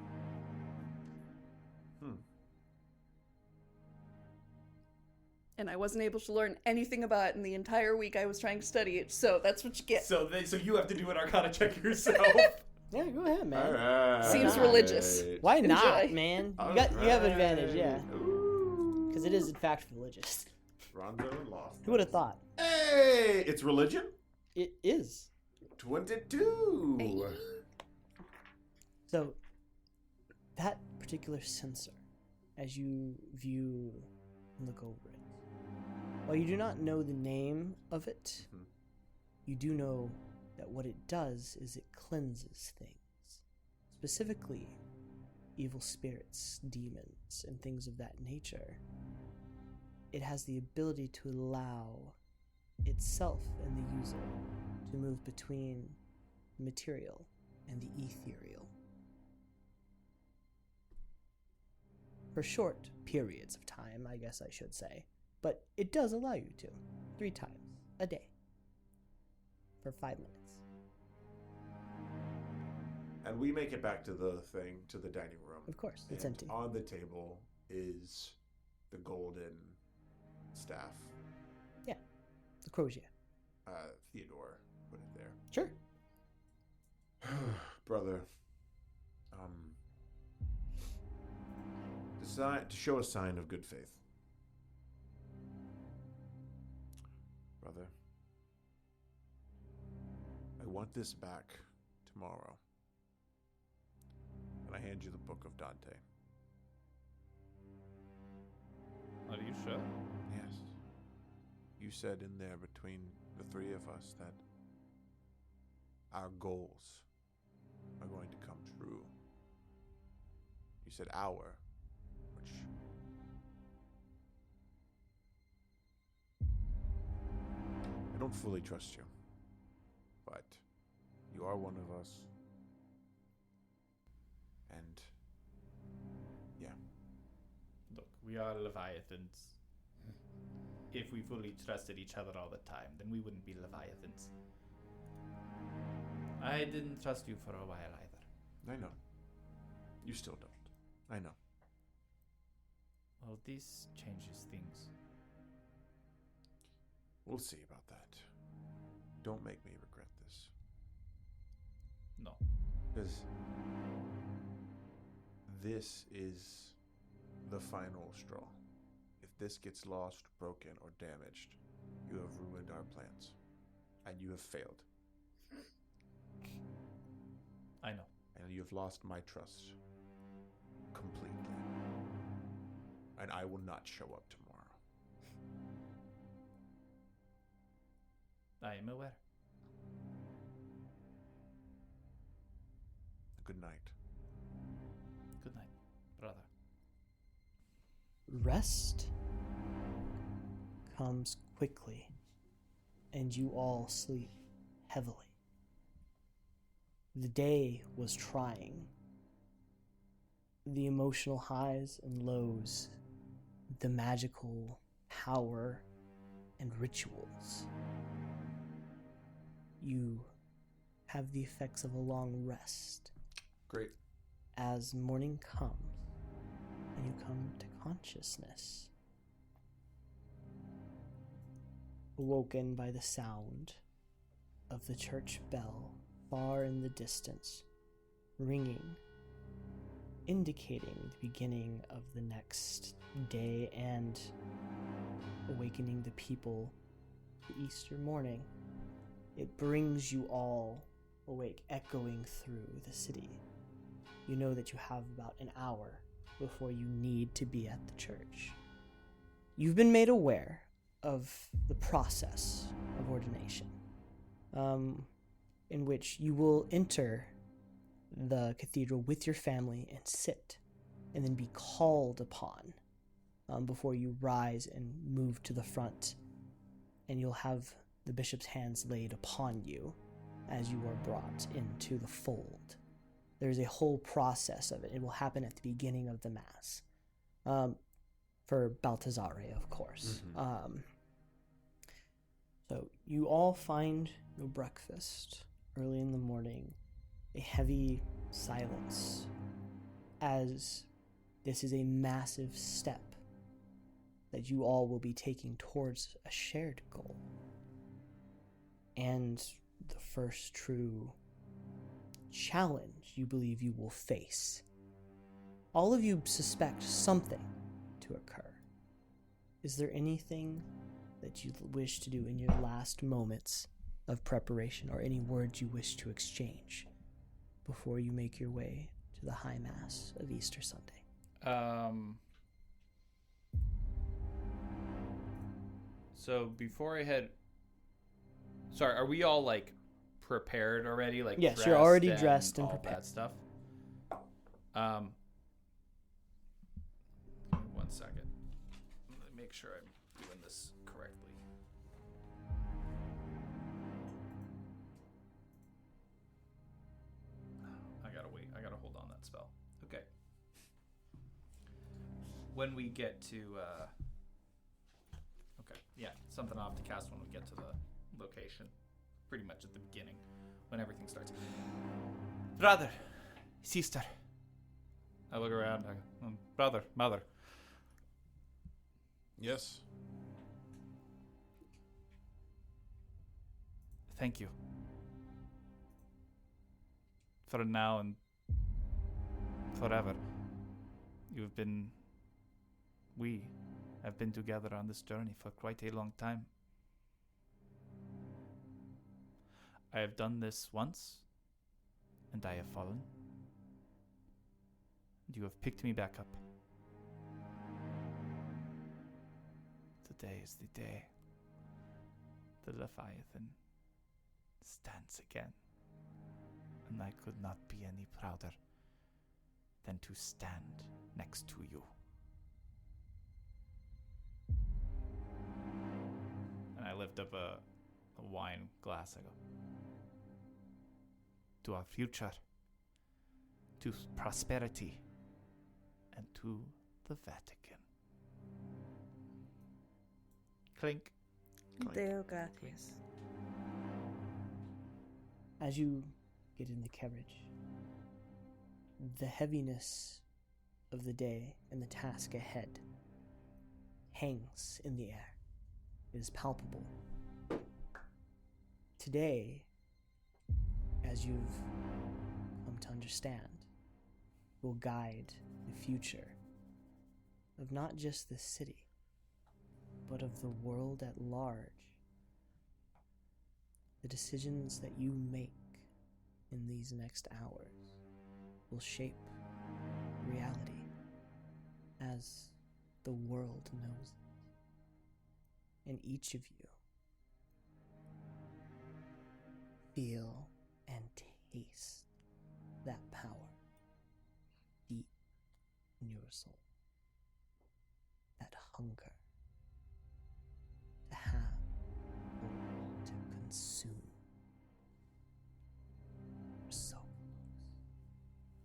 S4: And I wasn't able to learn anything about it in the entire week I was trying to study it, so that's what you get.
S5: So you have to do an Arcana check yourself.
S7: Yeah, go ahead, man.
S3: All right.
S4: Seems religious.
S7: Why not,
S4: Enjoy.
S7: man?
S3: All
S7: You have advantage, yeah.
S3: Ooh.
S7: Because it is, in fact, religious.
S3: Ronzo lost.
S7: Who would have thought?
S3: Hey, it's religion?
S7: It is.
S3: 22.
S7: So, that particular censer, as you view and look over it, while you do not know the name of it, you do know that what it does is it cleanses things. Specifically, evil spirits, demons, and things of that nature. It has the ability to allow itself and the user to move between the material and the ethereal. For short periods of time, I guess I should say. But it does allow you to. 3 times a day. For 5 minutes.
S3: And we make it back to the thing, to the dining room.
S7: Of course, it's
S3: And
S7: empty.
S3: On the table is the golden staff.
S7: Yeah, the crochet.
S3: Theodore put it there.
S7: Sure.
S3: Brother, to show a sign of good faith. Brother, I want this back tomorrow. And I hand you the book of Dante.
S6: Are you sure?
S3: Yes. You said in there between the 3 of us that our goals are going to come true. You said our, which I don't fully trust you, but you are one of us. And yeah.
S5: Look, we are Leviathans. If we fully trusted each other all the time, then we wouldn't be Leviathans. I didn't trust you for a while either.
S3: I know. You still don't. I know.
S6: Well, this changes things.
S3: We'll see about that. Don't make me regret this.
S6: No.
S3: Because this is the final straw. If this gets lost, broken, or damaged, you have ruined our plans. And you have failed.
S6: I know.
S3: And you have lost my trust. Completely. And I will not show up tomorrow.
S6: I am aware.
S3: Good night.
S6: Good night, brother.
S7: Rest comes quickly, and you all sleep heavily. The day was trying. The emotional highs and lows, the magical power and rituals. You have the effects of a long rest.
S3: Great.
S7: As morning comes, and you come to consciousness, awoken by the sound of the church bell far in the distance, ringing, indicating the beginning of the next day and awakening the people for Easter morning. It brings you all awake, echoing through the city. You know that you have about an hour before you need to be at the church. You've been made aware of the process of ordination, in which you will enter the cathedral with your family and sit, and then be called upon before you rise and move to the front, and you'll have the bishop's hands laid upon you as you are brought into the fold. There's a whole process of it. It will happen at the beginning of the Mass. For Baldassarre, of course. So you all find your breakfast early in the morning, a heavy silence, as this is a massive step that you all will be taking towards a shared goal. And the first true challenge you believe you will face. All of you suspect something to occur. Is there anything that you wish to do in your last moments of preparation, or any words you wish to exchange before you make your way to the High Mass of Easter Sunday?
S6: So before I head... Sorry, are we all, like, prepared already? Like,
S7: yes, you're already
S6: and
S7: dressed and
S6: all
S7: prepared.
S6: That stuff. Give me 1 second. Let me make sure I'm doing this correctly. I gotta wait. I gotta hold on that spell. Okay. When we get to, okay, yeah, something I'll have to cast when we get to the location. Pretty much at the beginning, when everything starts. Brother, sister. I look around. I go, brother, mother.
S3: Yes.
S6: Thank you. For now and forever. We have been together on this journey for quite a long time. I have done this once, and I have fallen. And you have picked me back up. Today is the day the Leviathan stands again. And I could not be any prouder than to stand next to you. And I lift up a wine glass. I go, to our future, to prosperity, and to the Vatican. Clink.
S4: Deo gratias.
S7: As you get in the carriage, the heaviness of the day and the task ahead hangs in the air. It is palpable. Today, as you've come to understand, will guide the future of not just the city, but of the world at large. The decisions that you make in these next hours will shape reality as the world knows it. And each of you feel and taste that power deep in your soul. That hunger to have or to consume. You're so close.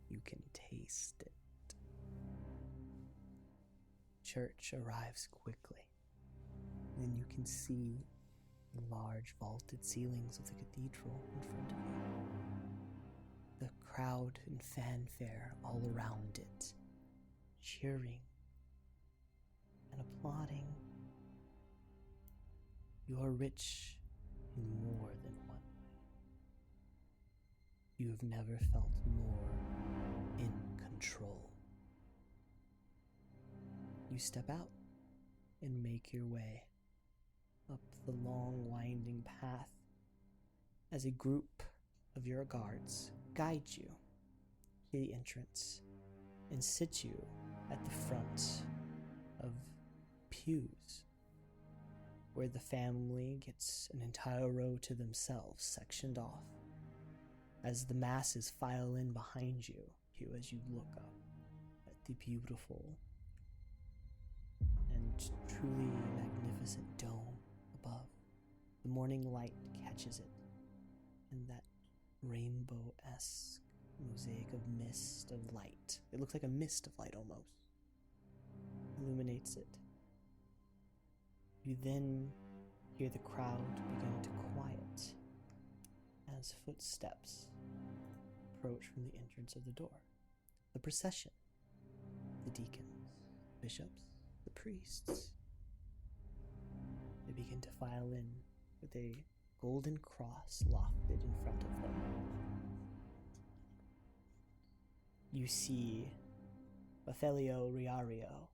S7: You can taste it. Church arrives quickly. And you can see the large vaulted ceilings of the cathedral in front of you. The crowd and fanfare all around it, cheering and applauding. You are rich in more than one way. You have never felt more in control. You step out and make your way up the long winding path as a group of your guards guide you to the entrance and sit you at the front of pews where the family gets an entire row to themselves, sectioned off, as the masses file in behind you as you look up at the beautiful and truly magnificent dome above. The morning light catches it in that rainbow-esque mosaic of mist, of light. It looks like a mist of light almost. Illuminates it. You then hear the crowd begin to quiet as footsteps approach from the entrance of the door. The procession. The deacons, bishops, the priests. They begin to file in with a golden cross lofted in front of them. You see Bartolomea Riario,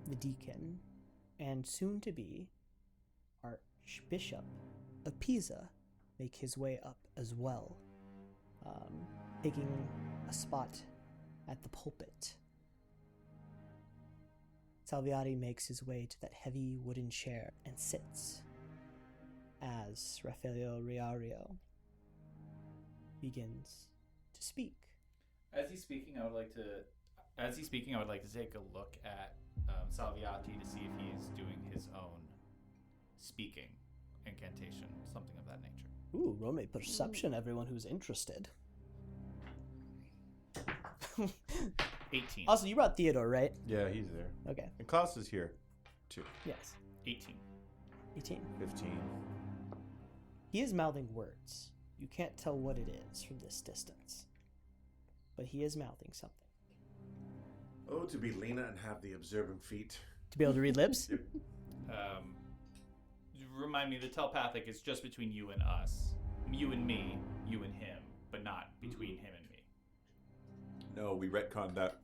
S7: the deacon, and soon to be Archbishop of Pisa, make his way up as well, taking a spot at the pulpit. Salviati makes his way to that heavy wooden chair and sits as Raffaello Riario begins to speak.
S5: As he's speaking, I would like to take a look at Salviati to see if he's doing his own speaking incantation, something of that nature.
S7: Ooh, roll me perception, everyone who's interested.
S5: 18.
S7: Also, you brought Theodore, right?
S3: Yeah, he's there.
S7: Okay.
S3: And Klaus is here, too.
S7: Yes.
S5: 18.
S7: 18.
S3: 15.
S7: He is mouthing words. You can't tell what it is from this distance. But he is mouthing something.
S3: Oh, to be Lena and have the observant feet.
S7: To be able to read lips?
S5: Remind me, the telepathic is just between you and us. You and me, you and him, but not between him and me.
S3: No, we retconned that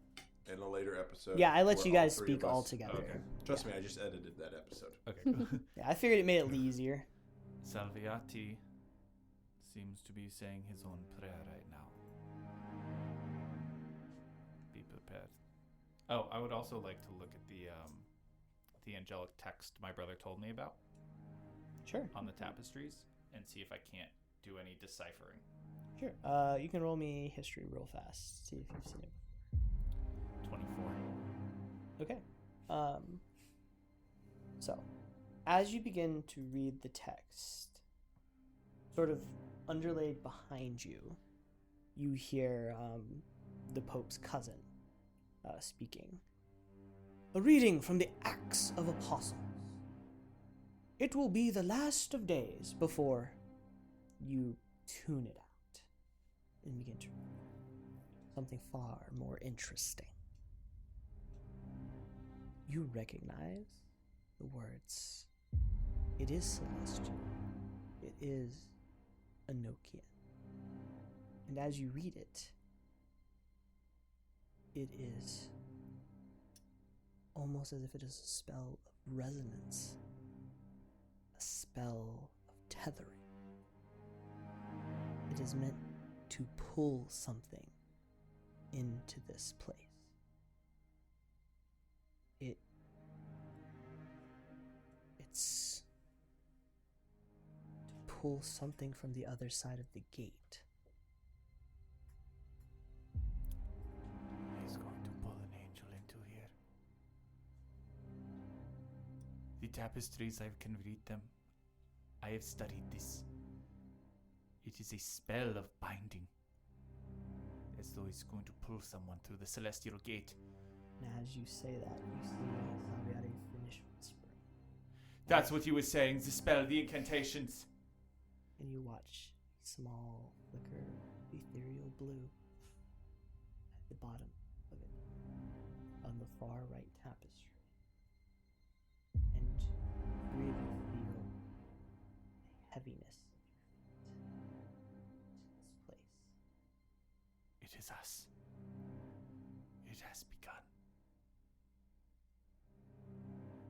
S3: in a later episode.
S7: Yeah, I let
S3: where
S7: you guys
S3: all three of
S7: speak all
S3: us-
S7: together.
S5: Okay.
S3: Trust me, I just edited that episode.
S5: Okay.
S7: Yeah, I figured it made it easier.
S5: Salviati seems to be saying his own prayer right now. Be prepared. Oh, I would also like to look at the angelic text my brother told me about
S7: Sure.
S5: on the tapestries and see if I can't do any deciphering.
S7: Sure. You can roll me history real fast. See if you've seen it.
S5: 24.
S7: Okay. So, as you begin to read the text, sort of underlaid behind you, you hear the Pope's cousin speaking. A reading from the Acts of Apostles. It will be the last of days before you tune it out and begin to read something far more interesting. You recognize the words. It is celestial. It is Enochian. And as you read it, it is almost as if it is a spell of resonance, a spell of tethering. It is meant to pull something into this place. It's to pull something from the other side of the gate.
S5: He's going to pull an angel into here. The tapestries, I can read them. I have studied this. It is a spell of binding. As though he's going to pull someone through the celestial gate.
S7: And as you say that, you see Salviati finish whispering.
S5: That's what he was saying, the spell, the incantations.
S7: And you watch a small flicker of ethereal blue at the bottom of it, on the far right tapestry. And three of you feel a heaviness into this place.
S5: It is us. It has begun.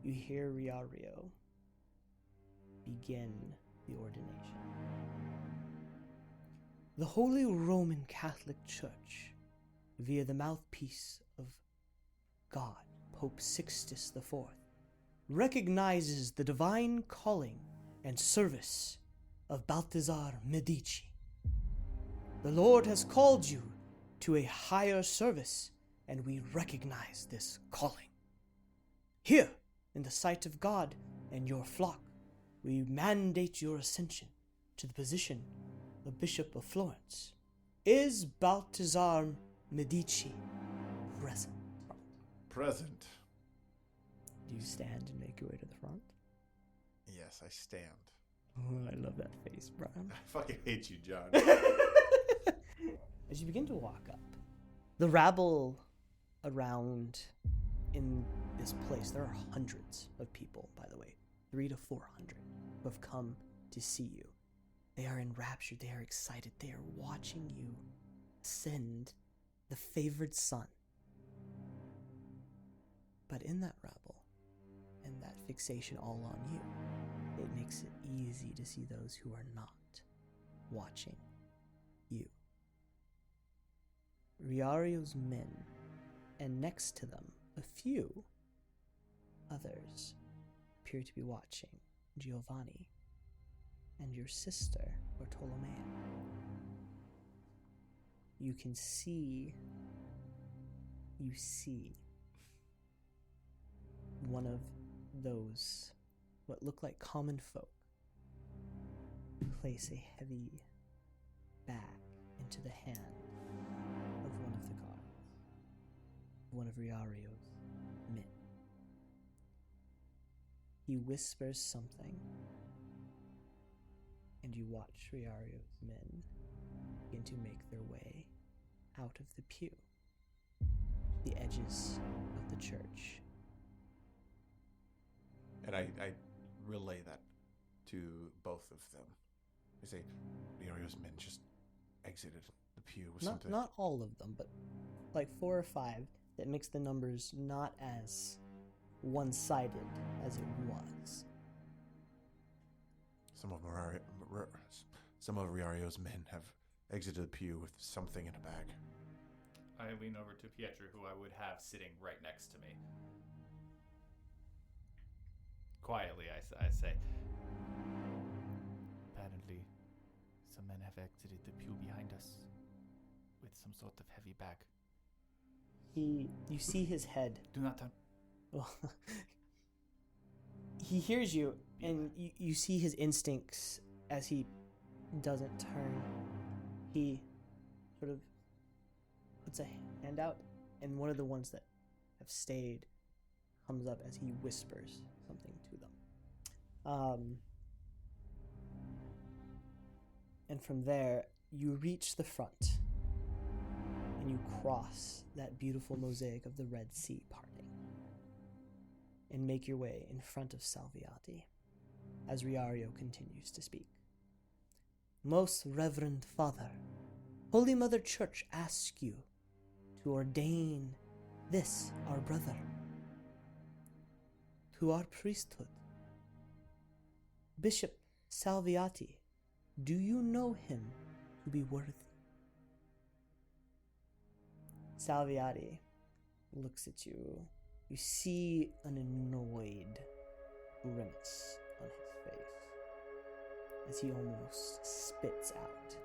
S7: You hear Riario begin the ordination. The Holy Roman Catholic Church, via the mouthpiece of God, Pope Sixtus IV, recognizes the divine calling and service of Baldassarre Medici. The Lord has called you to a higher service, and we recognize this calling. Here, in the sight of God and your flock, we mandate your ascension to the position of Bishop of Florence. Is Baldassarre Medici present?
S3: Present.
S7: Do you stand and make your way to the front?
S3: Yes, I stand.
S7: Oh, I love that face, Brian.
S3: I fucking hate you, John.
S7: As you begin to walk up, the rabble around in this place, there are hundreds of people, by the way, 300 to 400, who have come to see you. They are enraptured, they are excited, they are watching you ascend the favored son. But in that rabble, and that fixation all on you, it makes it easy to see those who are not watching you. Riario's men, and next to them, a few others appear to be watching Giovanni and your sister, Bartolomea. You see one of those, what look like common folk, place a heavy bag into the hand of one of the guards, one of Riario's men. He whispers something, and you watch Riario's men begin to make their way out of the pew, the edges of the church.
S3: And I relay that to both of them. I say, Riario's men just exited the pew with something.
S7: Not all of them, but like 4 or 5 that makes the numbers not as one-sided as it was.
S3: Some of Riario's men have exited the pew with something in a bag.
S6: I lean over to Pietro, who I would have sitting right next to me. Quietly, I say,
S5: Apparently, some men have exited the pew behind us with some sort of heavy bag.
S7: You see his head.
S5: Do not turn.
S7: Well, he hears you, and you see his instincts as he doesn't turn. He sort of puts a hand out, and one of the ones that have stayed comes up as he whispers something to them. And from there, you reach the front, and you cross that beautiful mosaic of the Red Sea parting, and make your way in front of Salviati, as Riario continues to speak. Most Reverend Father, Holy Mother Church asks you to ordain this, our brother, to our priesthood. Bishop Salviati, do you know him to be worthy? Salviati looks at you. You see an annoyed grimace on his face as he almost spits out.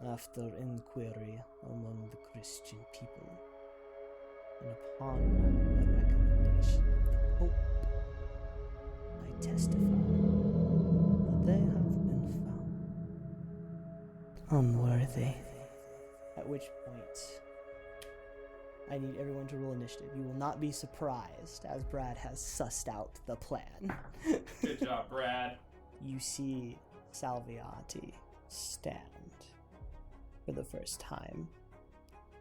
S7: After inquiry among the Christian people, and upon the recommendation of the Pope, I testify that they have been found unworthy. At which point, I need everyone to roll initiative. You will not be surprised, as Brad has sussed out the plan.
S6: good job, Brad.
S7: You see Salviati stand for the first time,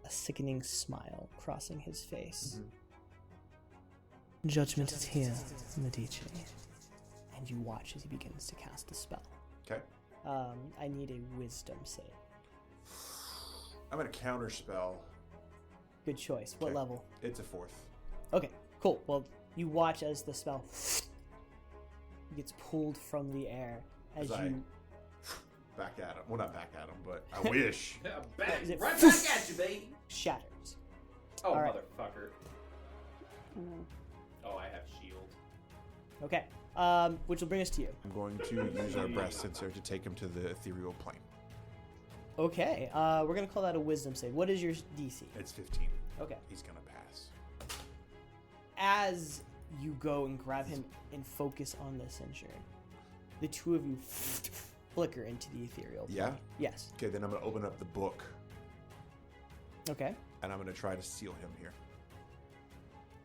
S7: a sickening smile crossing his face. Mm-hmm. Judgment is here, Medici. And you watch as he begins to cast a spell.
S3: Okay.
S7: I need a wisdom save.
S3: I'm going to counter spell.
S7: Good choice. What
S3: Okay.
S7: level?
S3: It's a 4th.
S7: Okay, cool. Well, you watch as the spell gets pulled from the air as
S3: I
S7: you
S3: back at him. Well, not back at him, but I wish.
S6: Back,
S7: Is it-
S6: right back at you, baby.
S7: shatters.
S6: Oh,
S7: All right.
S6: motherfucker. Oh, I have shield.
S7: Okay, which will bring us to you.
S3: I'm going to use our breath sensor to take him to the ethereal plane.
S7: Okay, we're gonna call that a wisdom save. What is your DC?
S3: It's 15.
S7: Okay.
S3: He's going to pass.
S7: As you go and grab him and focus on the censure, the two of you flicker into the ethereal plane.
S3: Yeah?
S7: Yes.
S3: Okay, then I'm going to open up the book,
S7: Okay.
S3: and I'm going to try to seal him here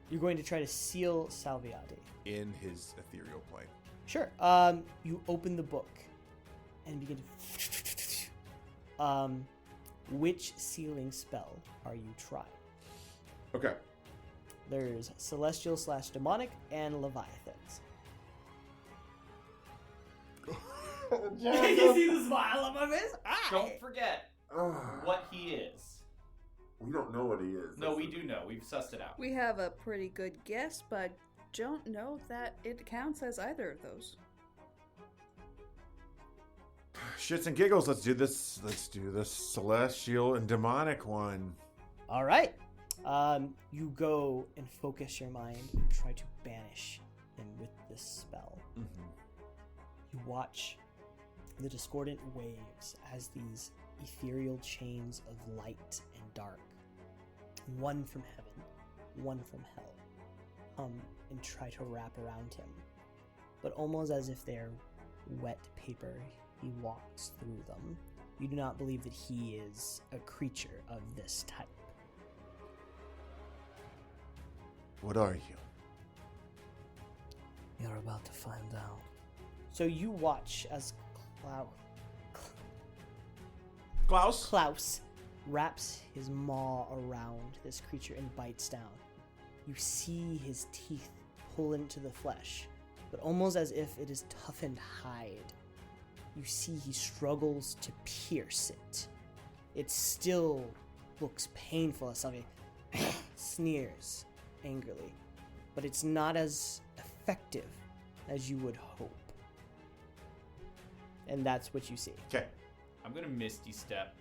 S7: You're going to try to seal Salviati.
S3: in his ethereal plane.
S7: Sure. You open the book and begin to. Which sealing spell are you trying?
S3: Okay.
S7: There's celestial / demonic and leviathans. You see the smile on my face?
S6: Don't forget what he is.
S3: We don't know what he is.
S6: No, we do know. We've sussed it out.
S4: We have a pretty good guess, but don't know that it counts as either of those.
S3: Shits and giggles, let's do this. Let's do the celestial and demonic one.
S7: All right. You go and focus your mind and try to banish him with this spell. You watch the discordant waves as these ethereal chains of light and dark, one from heaven, one from hell, come and try to wrap around him. But almost as if they're wet paper, he walks through them. You do not believe that he is a creature of this type.
S3: What are you?
S7: You're about to find out. So you watch as Klaus wraps his maw around this creature and bites down. You see his teeth pull into the flesh, but almost as if it is toughened hide. You see he struggles to pierce it. It still looks painful as something sneers angrily, but it's not as effective as you would hope. And that's what you see.
S3: Okay.
S6: I'm going to Misty Step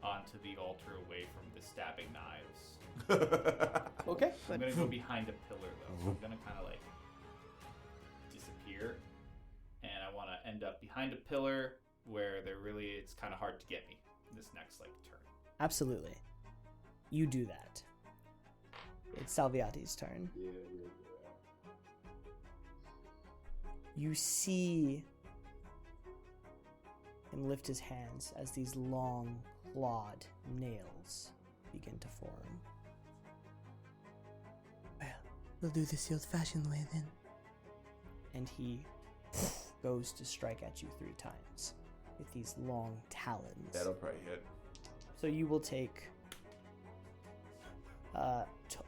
S6: onto the altar away from the stabbing knives.
S7: Okay.
S6: I'm going to go behind a pillar, though. So I'm going to kind of like disappear. And I want to end up behind a pillar where it's kind of hard to get me this next like turn.
S7: Absolutely. You do that. It's Salviati's turn. You see him lift his hands as these long, clawed nails begin to form. Well, we'll do this the old-fashioned way then. And he goes to strike at you 3 times with these long talons.
S3: That'll probably hit.
S7: So you will take,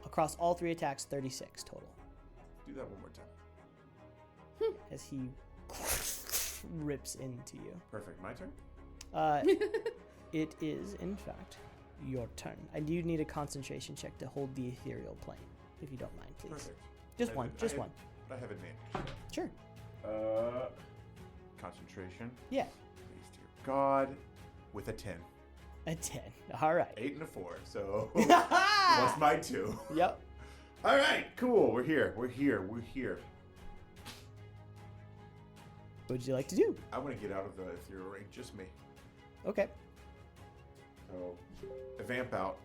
S7: across all 3 attacks, 36 total.
S3: Do that one more time.
S7: As he rips into you.
S3: Perfect. My turn?
S7: It is, in fact, your turn. I do need a concentration check to hold the ethereal plane, if you don't mind, please.
S3: Perfect.
S7: Just one.
S3: I have advantage.
S7: Sure.
S3: Concentration.
S7: Yeah.
S3: Please, dear God. With a 10.
S7: A 10. All right.
S3: 8 and a 4. So plus my 2.
S7: Yep.
S3: All right. Cool. We're here.
S7: What would you like to do?
S3: I want to get out of the ethereal ring. Just me.
S7: Okay.
S3: So I vamp out.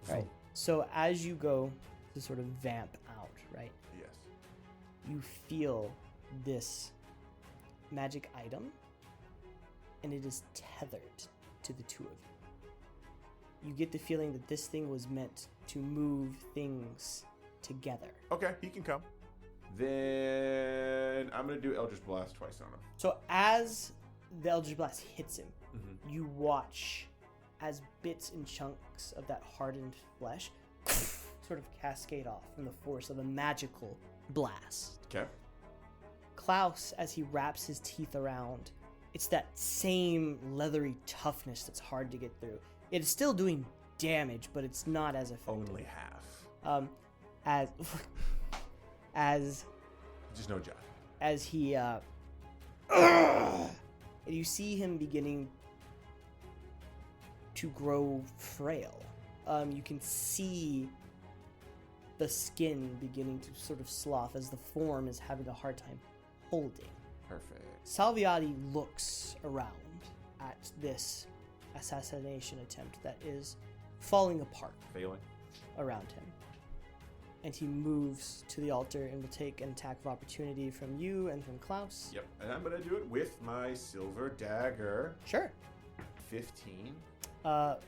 S7: Right. So as you go to sort of vamp out, right,
S3: Yes.
S7: you feel this magic item, and it is tethered to the 2 of you. You get the feeling that this thing was meant to move things together.
S3: Okay. He can come. Then I'm going to do Eldritch Blast twice on him.
S7: So as the Eldritch Blast hits him, you watch as bits and chunks of that hardened flesh sort of cascade off from the force of a magical blast.
S3: Okay.
S7: Klaus, as he wraps his teeth around, it's that same leathery toughness that's hard to get through. It is still doing damage, but it's not as effective.
S3: Only half.
S7: As
S3: Just no job.
S7: as he and you see him beginning to grow frail. You can see the skin beginning to sort of slough as the form is having a hard time holding.
S3: Perfect.
S7: Salviati looks around at this assassination attempt that is falling apart
S3: Failing.
S7: around him. and he moves to the altar and will take an attack of opportunity from you and from Klaus.
S3: Yep, and I'm gonna do it with my silver dagger.
S7: Sure.
S3: 15.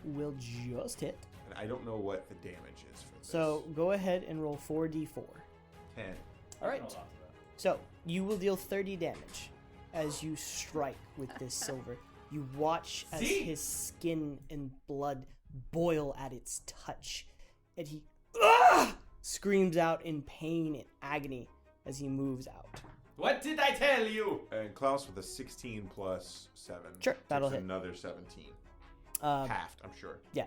S7: Will just hit.
S3: And I don't know what the damage is for this.
S7: So go ahead and roll 4d4.
S3: 10.
S7: All right. So you will deal 30 damage as you strike with this silver. You watch as his skin and blood boil at its touch, and he screams out in pain and agony as he moves out.
S5: What did I tell you?
S3: And Klaus with a 16 plus 7.
S7: Sure, that'll hit.
S3: Another 17. Halved, I'm sure.
S7: Yeah,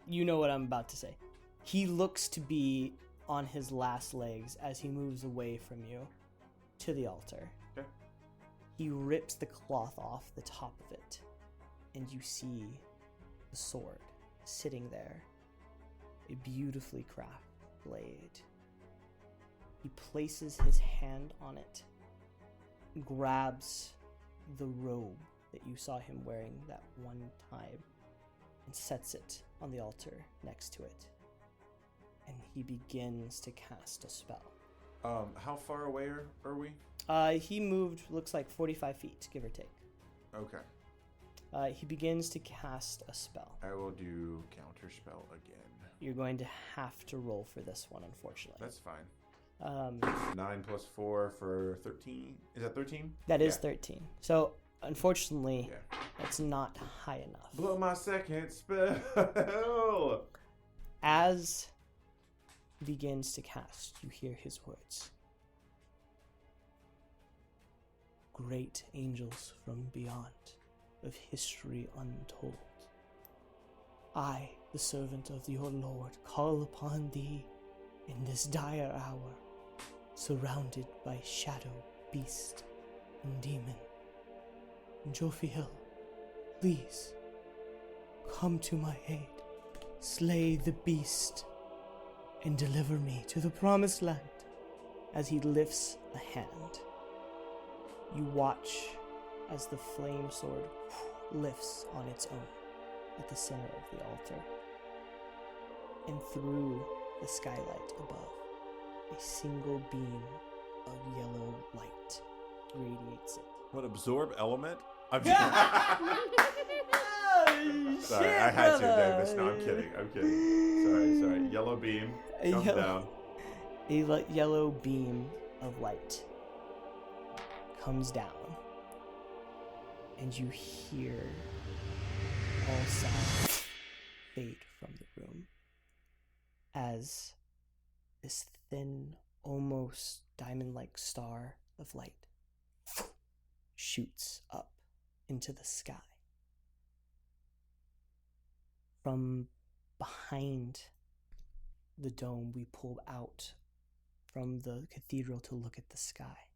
S7: you know what I'm about to say. He looks to be on his last legs as he moves away from you to the altar.
S3: Okay.
S7: He rips the cloth off the top of it, and you see the sword sitting there, a beautifully crafted blade. He places his hand on it, grabs the robe that you saw him wearing that one time, and sets it on the altar next to it. And he begins to cast a spell.
S3: How far away are we?
S7: He moved, looks like 45 feet, give or take.
S3: Okay.
S7: He begins to cast a spell.
S3: I will do counterspell again.
S7: You're going to have to roll for this one, unfortunately.
S3: That's fine. 9 plus 4 for 13. Is that 13?
S7: That is 13. So, unfortunately,
S3: Yeah.
S7: that's not high enough.
S3: Blow my second spell.
S7: As he begins to cast, you hear his words. Great angels from beyond, of history untold. I, the servant of your Lord, call upon thee in this dire hour, surrounded by shadow, beast, and demon. Jophiel, please, come to my aid, slay the beast, and deliver me to the promised land. As he lifts a hand, you watch as the flame sword lifts on its own at the center of the altar, and through the skylight above, a single beam of yellow light radiates it.
S3: What, absorb element? I'm
S7: Oh,
S3: sorry,
S7: shit,
S3: I had to,
S7: brother.
S3: Davis. No, I'm kidding. Sorry. Yellow beam comes down.
S7: A yellow beam of light comes down, and you hear all sounds fade from the room as this thin, almost diamond-like star of light shoots up into the sky. From behind the dome, we pull out from the cathedral to look at the sky,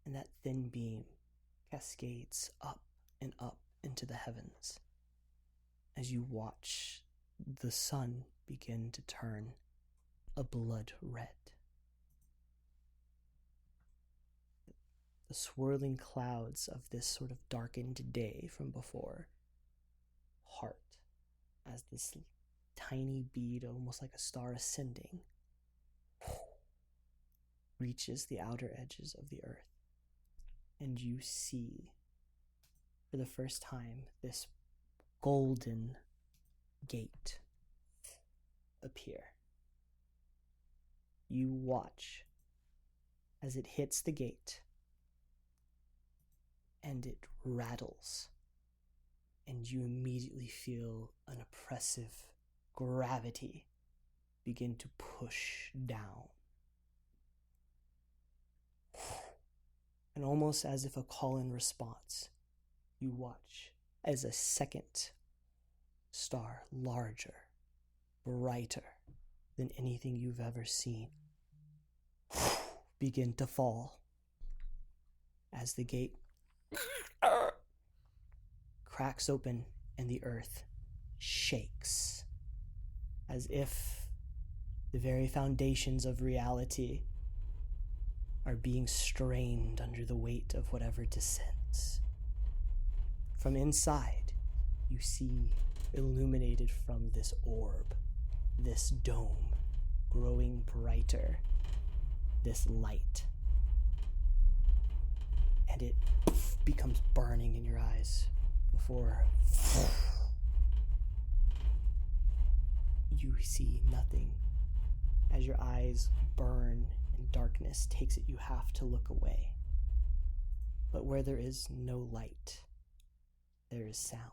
S7: and that thin beam cascades up and up into the heavens as you watch the sun begin to turn a blood red. The swirling clouds of this sort of darkened day from before part as this tiny bead, almost like a star ascending, reaches the outer edges of the earth. And you see, for the first time, this golden gate appear. You watch as it hits the gate, and it rattles, and you immediately feel an oppressive gravity begin to push down. And almost as if a call and response, you watch as a second star, larger, brighter than anything you've ever seen, begin to fall as the gate cracks open and the earth shakes as if the very foundations of reality are being strained under the weight of whatever descends. From inside, you see, illuminated from this orb, this dome, growing brighter, this light. And it becomes burning in your eyes before you see nothing. As your eyes burn and darkness takes it, you have to look away. But where there is no light, there is sound.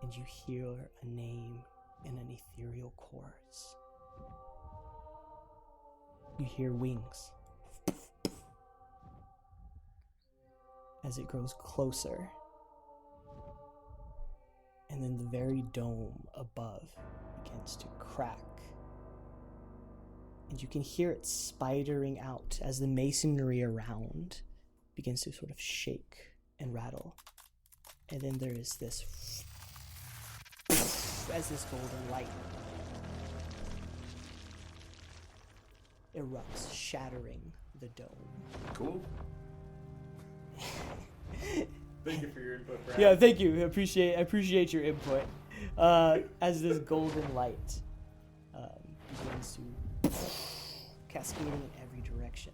S7: And you hear a name in an ethereal chorus. You hear wings. As it grows closer. And then the very dome above begins to crack. And you can hear it spidering out as the masonry around begins to sort of shake and rattle. And then there is this as this golden light erupts, shattering the dome.
S3: Cool.
S5: Thank you for your input, Brad.
S7: Yeah, thank you. I appreciate your input. As this golden light begins to cascading in every direction.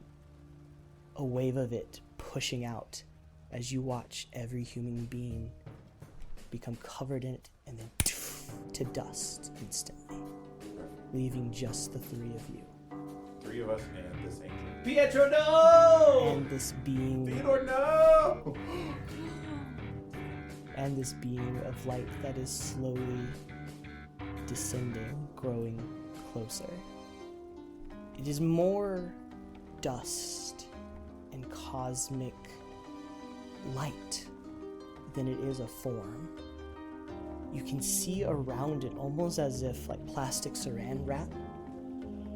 S7: A wave of it pushing out as you watch every human being become covered in it and then to dust instantly, leaving just the three of you.
S3: 3 of us and this angel.
S5: Pietro, no!
S7: And this being
S3: Theodore, no!
S7: and this being of light that is slowly descending, growing closer. It is more dust and cosmic light than it is a form. You can see around it almost as if like plastic saran wrap.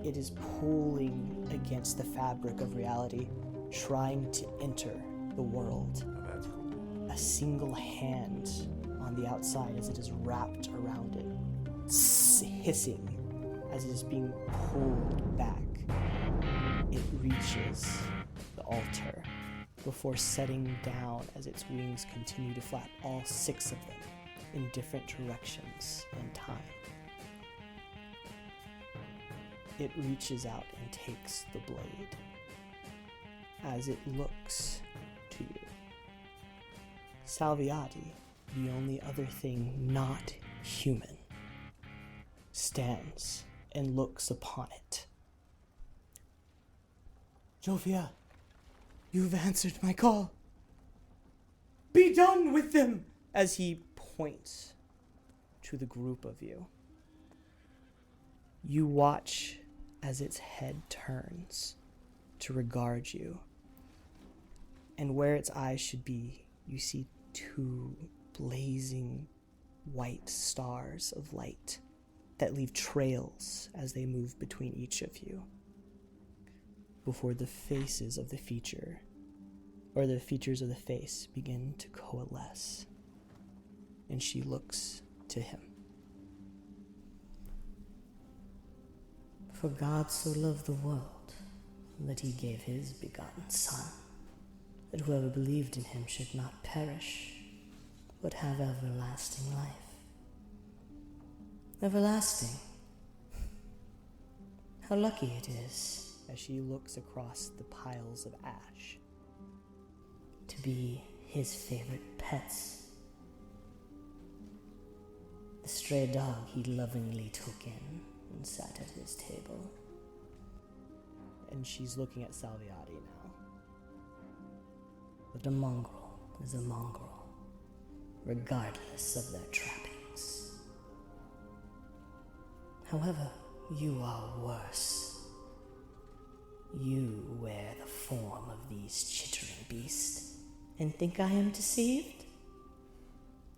S7: It is pulling against the fabric of reality, trying to enter the world.
S3: Oh, that's cool.
S7: A single hand on the outside as it is wrapped around it, hissing as it is being pulled back. It reaches the altar before setting down as its wings continue to flap, all 6 of them in different directions in time. It reaches out and takes the blade as it looks to you. Salviati, the only other thing not human, stands and looks upon it. Jovia, you've answered my call. Be done with them! As he points to the group of you. You watch as its head turns to regard you. And where its eyes should be, you see 2 blazing white stars of light that leave trails as they move between each of you. Before the faces of the feature, or the features of the face, begin to coalesce. And she looks to him.
S8: For God so loved the world that he gave his begotten Son, that whoever believed in him should not perish, but have everlasting life. Everlasting. How lucky it is,
S7: as she looks across the piles of ash,
S8: to be his favorite pets. The stray dog he lovingly took in and sat at his table.
S7: and she's looking at Salviati now.
S8: But a mongrel is a mongrel, regardless of their trappings. However, you are worse. You wear the form of these chittering beasts and think I am deceived?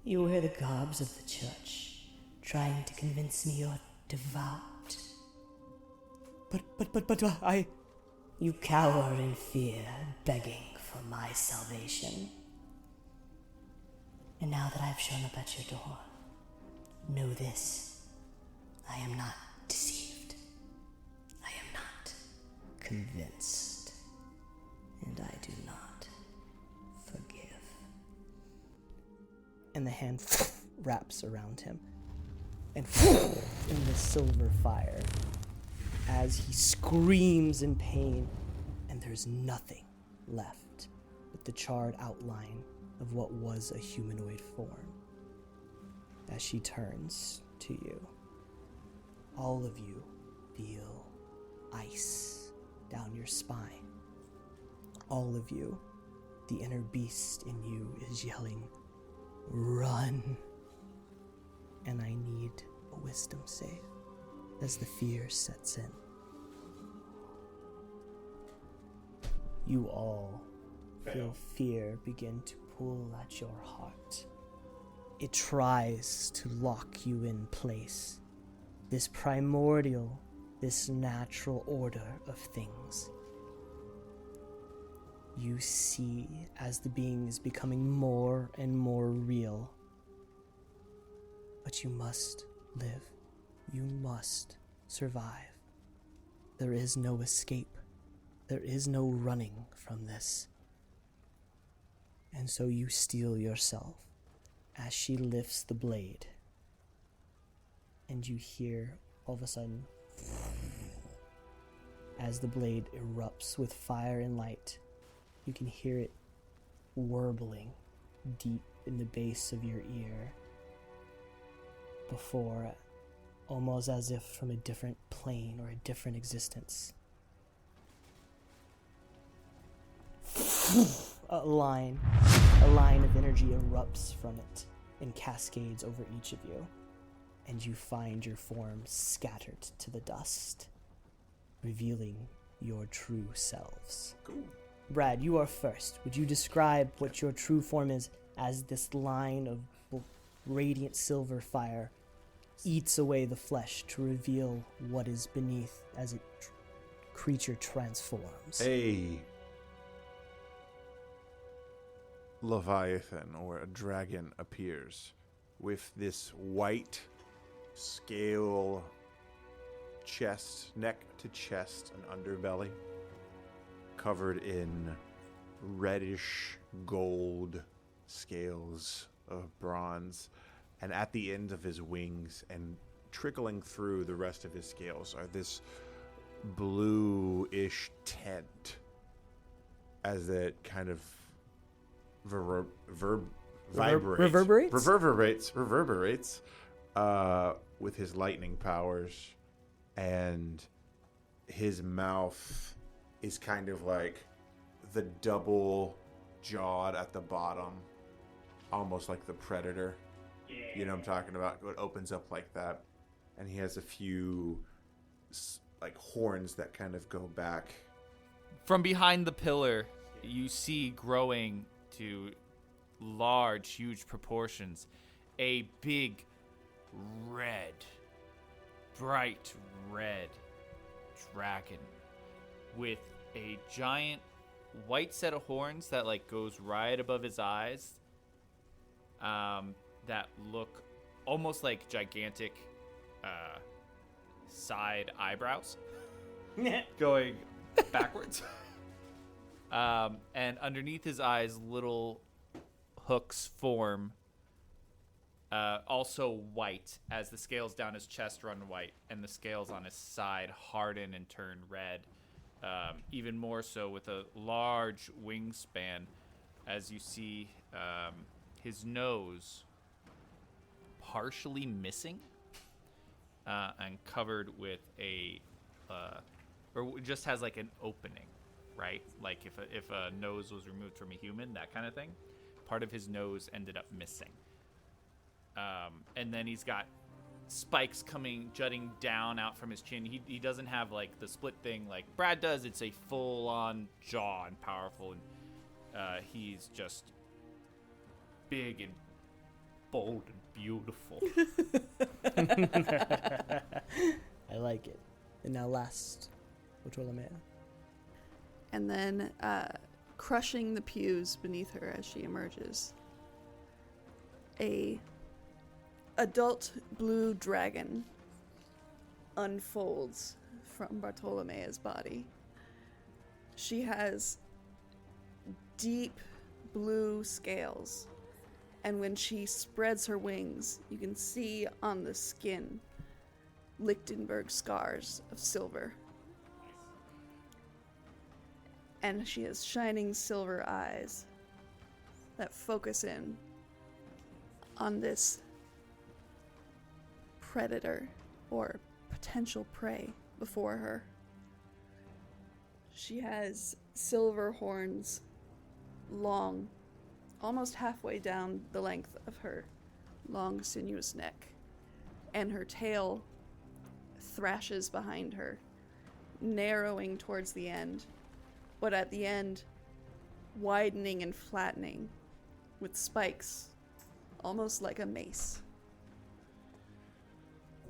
S8: You wear the garbs of the church, trying to convince me you're devout.
S7: But I...
S8: You cower in fear, begging for my salvation. And now that I've shown up at your door, know this. I am not deceived. I am not convinced. And I do not forgive.
S7: And the hand wraps around him. and in the silver fire as he screams in pain, and there's nothing left but the charred outline of what was a humanoid form. As she turns to you, all of you feel ice down your spine. All of you, the inner beast in you is yelling, "Run!" And I need a wisdom save as the fear sets in. You all feel fear begin to pull at your heart. It tries to lock you in place. This primordial, this natural order of things. You see as the being is becoming more and more real. But you must live. You must survive. There is no escape. There is no running from this. And so you steel yourself as she lifts the blade. And you hear all of a sudden, as the blade erupts with fire and light, you can hear it warbling deep in the base of your ear. Before, almost as if from a different plane or a different existence, a line of energy erupts from it and cascades over each of you, and you find your form scattered to the dust, revealing your true selves.
S3: Cool.
S7: Brad, you are first. Would you describe what your true form is as this line of radiant silver fire eats away the flesh to reveal what is beneath as a creature transforms?
S3: A Leviathan or a dragon appears with this white scale chest, neck to chest, and underbelly covered in reddish gold scales of bronze, and at the end of his wings and trickling through the rest of his scales are this blue-ish tint as it kind of reverberates with his lightning powers, and his mouth is kind of like the double jawed at the bottom, almost like the Predator. You know what I'm talking about? It opens up like that, and he has a few like horns that kind of go back.
S6: From behind the pillar, you see growing to large, huge proportions a big red, bright red dragon with a giant white set of horns that like goes right above his eyes, that look almost like gigantic side eyebrows going backwards. And underneath his eyes, little hooks form, also white, as the scales down his chest run white, and the scales on his side harden and turn red, even more so with a large wingspan, as you see his nose partially missing and covered with or just has like an opening, right? Like if a nose was removed from a human, that kind of thing. Part of his nose ended up missing. And then he's got spikes jutting down out from his chin. He doesn't have like the split thing like Brad does. It's a full-on jaw and powerful, and he's just big and bold and beautiful.
S7: I like it. And now last, Bartolomea.
S4: And then crushing the pews beneath her as she emerges, a adult blue dragon unfolds from Bartolomea's body. She has deep blue scales And when she spreads her wings, you can see on the skin Lichtenberg scars of silver. And she has shining silver eyes that focus in on this predator or potential prey before her. She has silver horns, long, almost halfway down the length of her long, sinuous neck, and her tail thrashes behind her, narrowing towards the end, but at the end, widening and flattening with spikes, almost like a mace.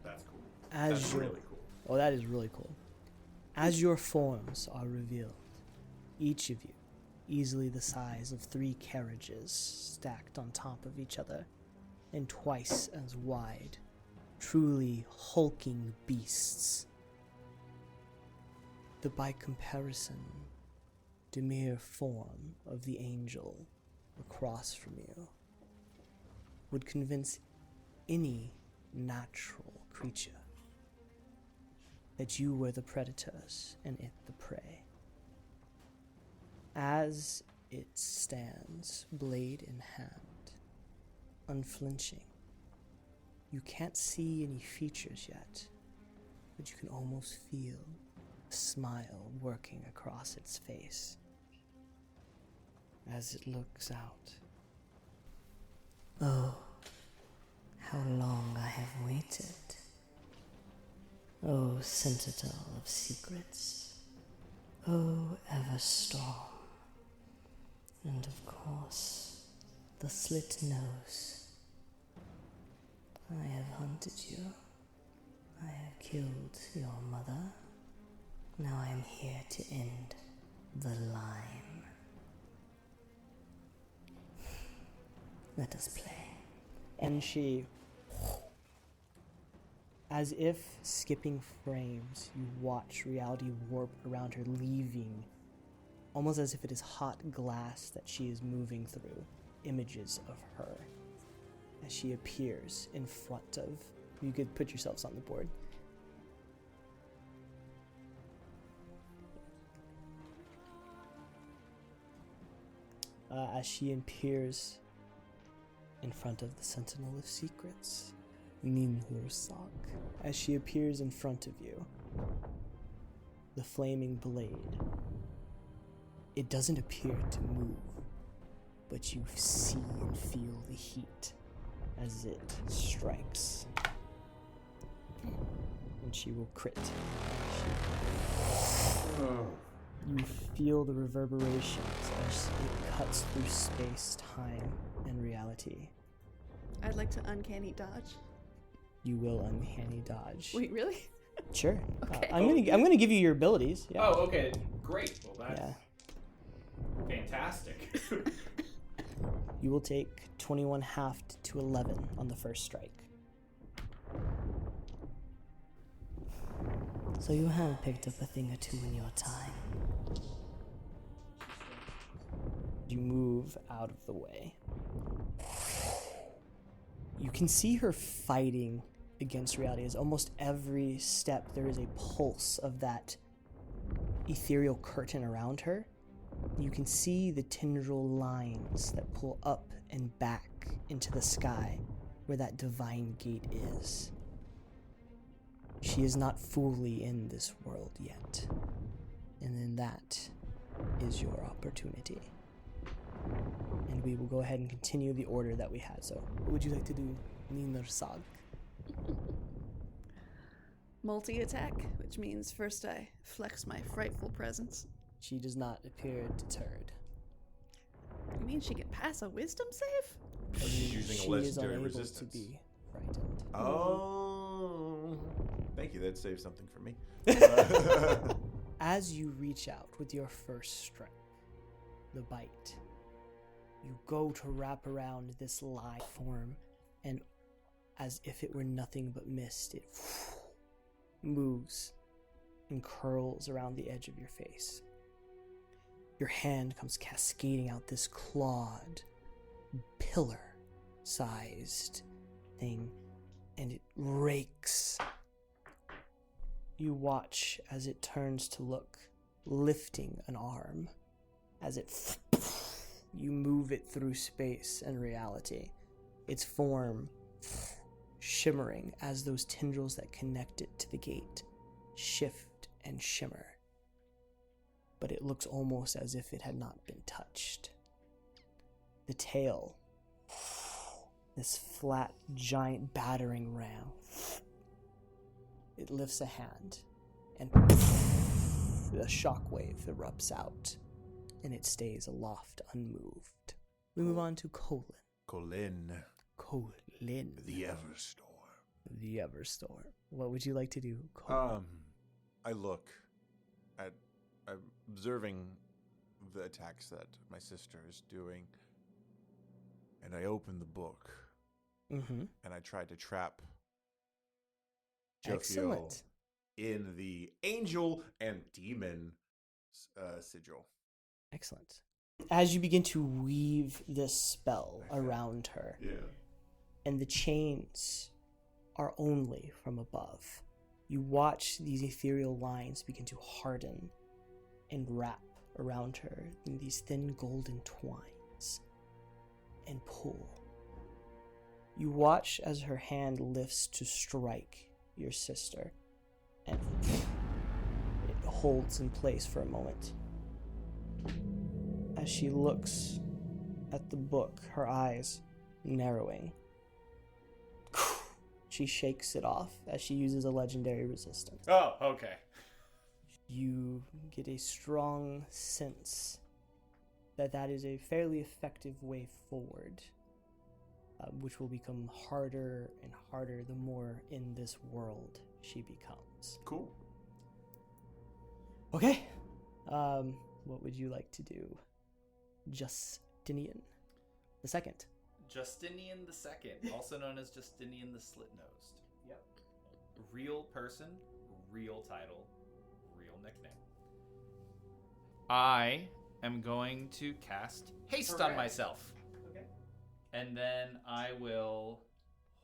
S3: That's cool.
S7: That's
S3: really cool.
S7: Oh, that is really cool. As your forms are revealed, each of you easily the size of 3 carriages stacked on top of each other, and twice as wide, truly hulking beasts. The by comparison, demure form of the angel across from you would convince any natural creature that you were the predators and it the prey. As it stands, blade in hand, unflinching, you can't see any features yet, but you can almost feel a smile working across its face as it looks out.
S8: Oh, how long I have waited. Oh, sentinel of secrets. Oh, ever storm. And of course, the slit nose. I have hunted you. I have killed your mother. Now I am here to end the line. Let us play.
S7: And she, as if skipping frames, you watch reality warp around her, leaving, almost as if it is hot glass that she is moving through, images of her as she appears in front of. You could put yourselves on the board. As she appears in front of the Sentinel of Secrets, Ninhursag. As she appears in front of you, the flaming blade, it doesn't appear to move, but you see and feel the heat as it strikes. And she will crit. You feel the reverberations as it cuts through space, time, and reality.
S4: I'd like to uncanny dodge.
S7: You will uncanny dodge.
S4: Wait, really?
S7: Sure.
S4: Okay.
S7: I'm gonna give you your abilities. Yeah.
S6: Oh, okay. Great. Well, that's
S7: Yeah.
S6: fantastic.
S7: You will take 21 halved to 11 on the first strike.
S8: So you have picked up a thing or two in your time.
S7: You move out of the way. You can see her fighting against reality. As almost every step there is a pulse of that ethereal curtain around her. You can see the tendril lines that pull up and back into the sky where that divine gate is. She is not fully in this world yet. And then that is your opportunity. And we will go ahead and continue the order that we had. So, what would you like to do, Ninhursag?
S4: Multi-attack, which means first I flex my frightful presence.
S7: She does not appear deterred.
S4: You mean she can pass a wisdom save?
S3: She's using a
S7: She is
S3: legendary
S7: unable
S3: resistance.
S7: to be frightened.
S3: Oh, thank you. That saved something for me.
S7: As you reach out with your first strike, the bite, you go to wrap around this live form, and as if it were nothing but mist, it moves and curls around the edge of your face. Your hand comes cascading out this clawed pillar sized thing, and it rakes. You watch as it turns to look, lifting an arm. As it you move it through space and reality. Its form shimmering as those tendrils that connect it to the gate shift and shimmer. But it looks almost as if it had not been touched. The tail, this flat, giant battering ram, it lifts a hand, and the shockwave erupts out, and it stays aloft, unmoved. We move on to Colin.
S3: Colin. The Everstorm.
S7: The Everstorm. What would you like to do, Colin?
S3: I look at observing the attacks that my sister is doing, and I open the book, and I try to trap Jofio
S7: Excellent.
S3: in the angel and demon sigil.
S7: Excellent. As you begin to weave this spell around her, and the chains are only from above, you watch these ethereal lines begin to harden and wrap around her in these thin golden twines and pull. You watch as her hand lifts to strike your sister, and it holds in place for a moment. As she looks at the book, her eyes narrowing, she shakes it off as she uses a legendary resistance.
S6: Oh, okay.
S7: You get a strong sense that that is a fairly effective way forward, which will become harder and harder the more in this world she becomes.
S3: Cool.
S7: Okay. What would you like to do? Justinian the Second.
S6: Justinian II, also known as Justinian the Slit-Nosed.
S7: Yep.
S6: Real person, real title, real nickname. I am going to cast Haste on myself.
S7: Okay.
S6: And then I will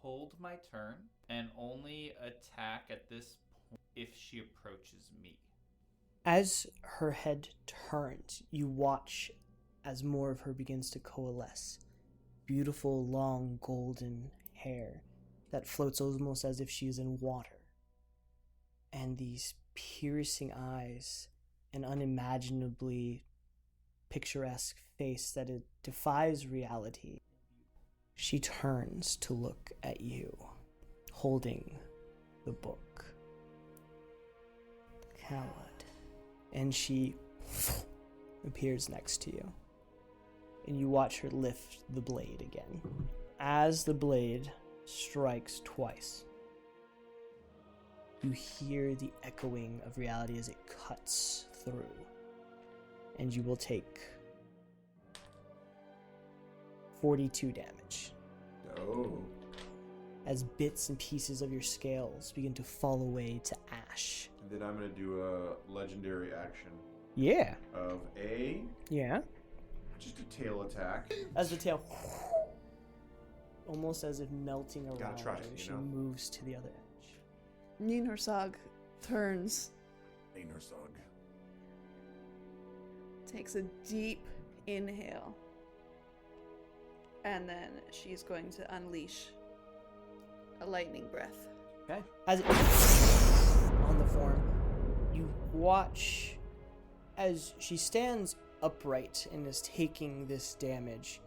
S6: hold my turn and only attack at this point if she approaches me.
S7: As her head turns, you watch as more of her begins to coalesce. Beautiful, long, golden hair that floats almost as if she is in water. And these piercing eyes, an unimaginably picturesque face that it defies reality. She turns to look at you, holding the book. Coward. And she appears next to you. And you watch her lift the blade again. As the blade strikes twice, you hear the echoing of reality as it cuts through. And you will take 42 damage.
S3: Oh.
S7: As bits and pieces of your scales begin to fall away to ash.
S3: And then I'm going to do a legendary action
S7: Yeah.
S3: of
S7: Yeah.
S3: just a tail attack.
S7: As the tail, almost as if melting around,
S3: Gotta trust,
S7: she
S3: you know?
S7: moves to the other edge.
S4: Ninursag turns,
S3: Einersog.
S4: takes a deep inhale, and then she's going to unleash a lightning breath.
S7: Okay. As it on the form, you watch as she stands upright and is taking this damage.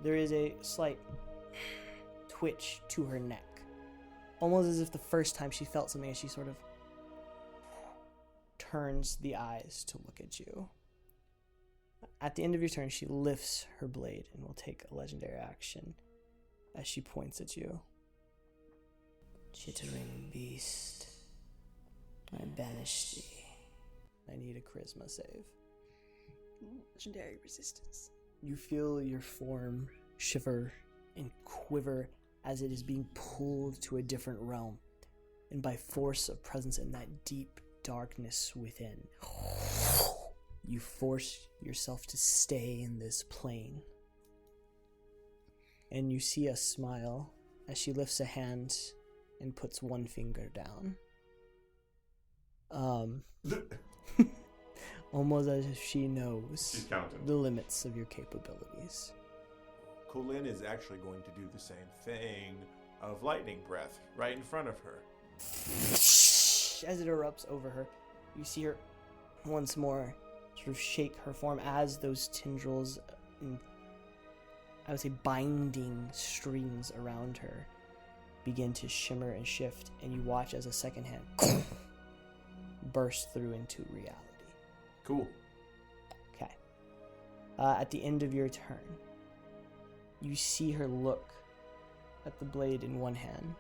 S7: There is a slight twitch to her neck, almost as if the first time she felt something, as she sort of turns the eyes to look at you. At the end of your turn, she lifts her blade and will take a legendary action as she points at you.
S8: Chittering beast, I banish thee.
S7: I need a charisma save.
S4: Legendary resistance.
S7: You feel your form shiver and quiver as it is being pulled to a different realm, and by force of presence in that deep darkness within, you force yourself to stay in this plane. And you see a smile as she lifts a hand and puts one finger down. Almost as if she knows
S3: She's counting.
S7: the limits of your capabilities.
S3: Colin is actually going to do the same thing of lightning breath right in front of her.
S7: As it erupts over her, you see her once more sort of shake her form as those tendrils, I would say binding strings around her, begin to shimmer and shift, and you watch as a second hand bursts through into reality.
S3: Cool.
S7: Okay. At the end of your turn, you see her look at the blade in one hand.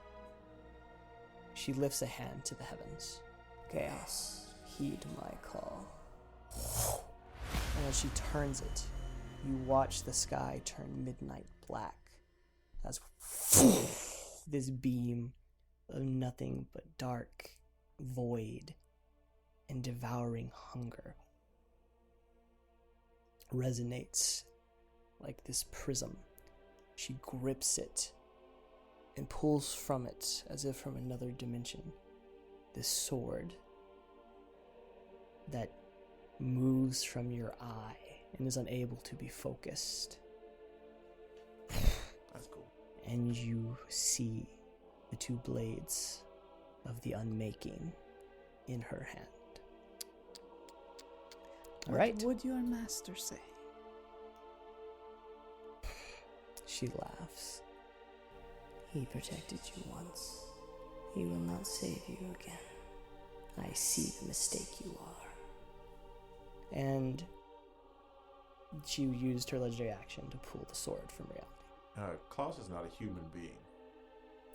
S7: She lifts a hand to the heavens.
S8: Chaos, heed my call.
S7: And as she turns it, you watch the sky turn midnight black as this beam of nothing but dark, void, and devouring hunger resonates like this prism. She grips it and pulls from it, as if from another dimension, this sword that moves from your eye and is unable to be focused.
S3: That's cool.
S7: And you see the two blades of the unmaking in her hand. All right.
S4: What would your master say?
S7: She laughs.
S8: He protected you once. He will not save you again. I see the mistake you are.
S7: And she used her legendary action to pull the sword from reality.
S3: Klaus is not a human being.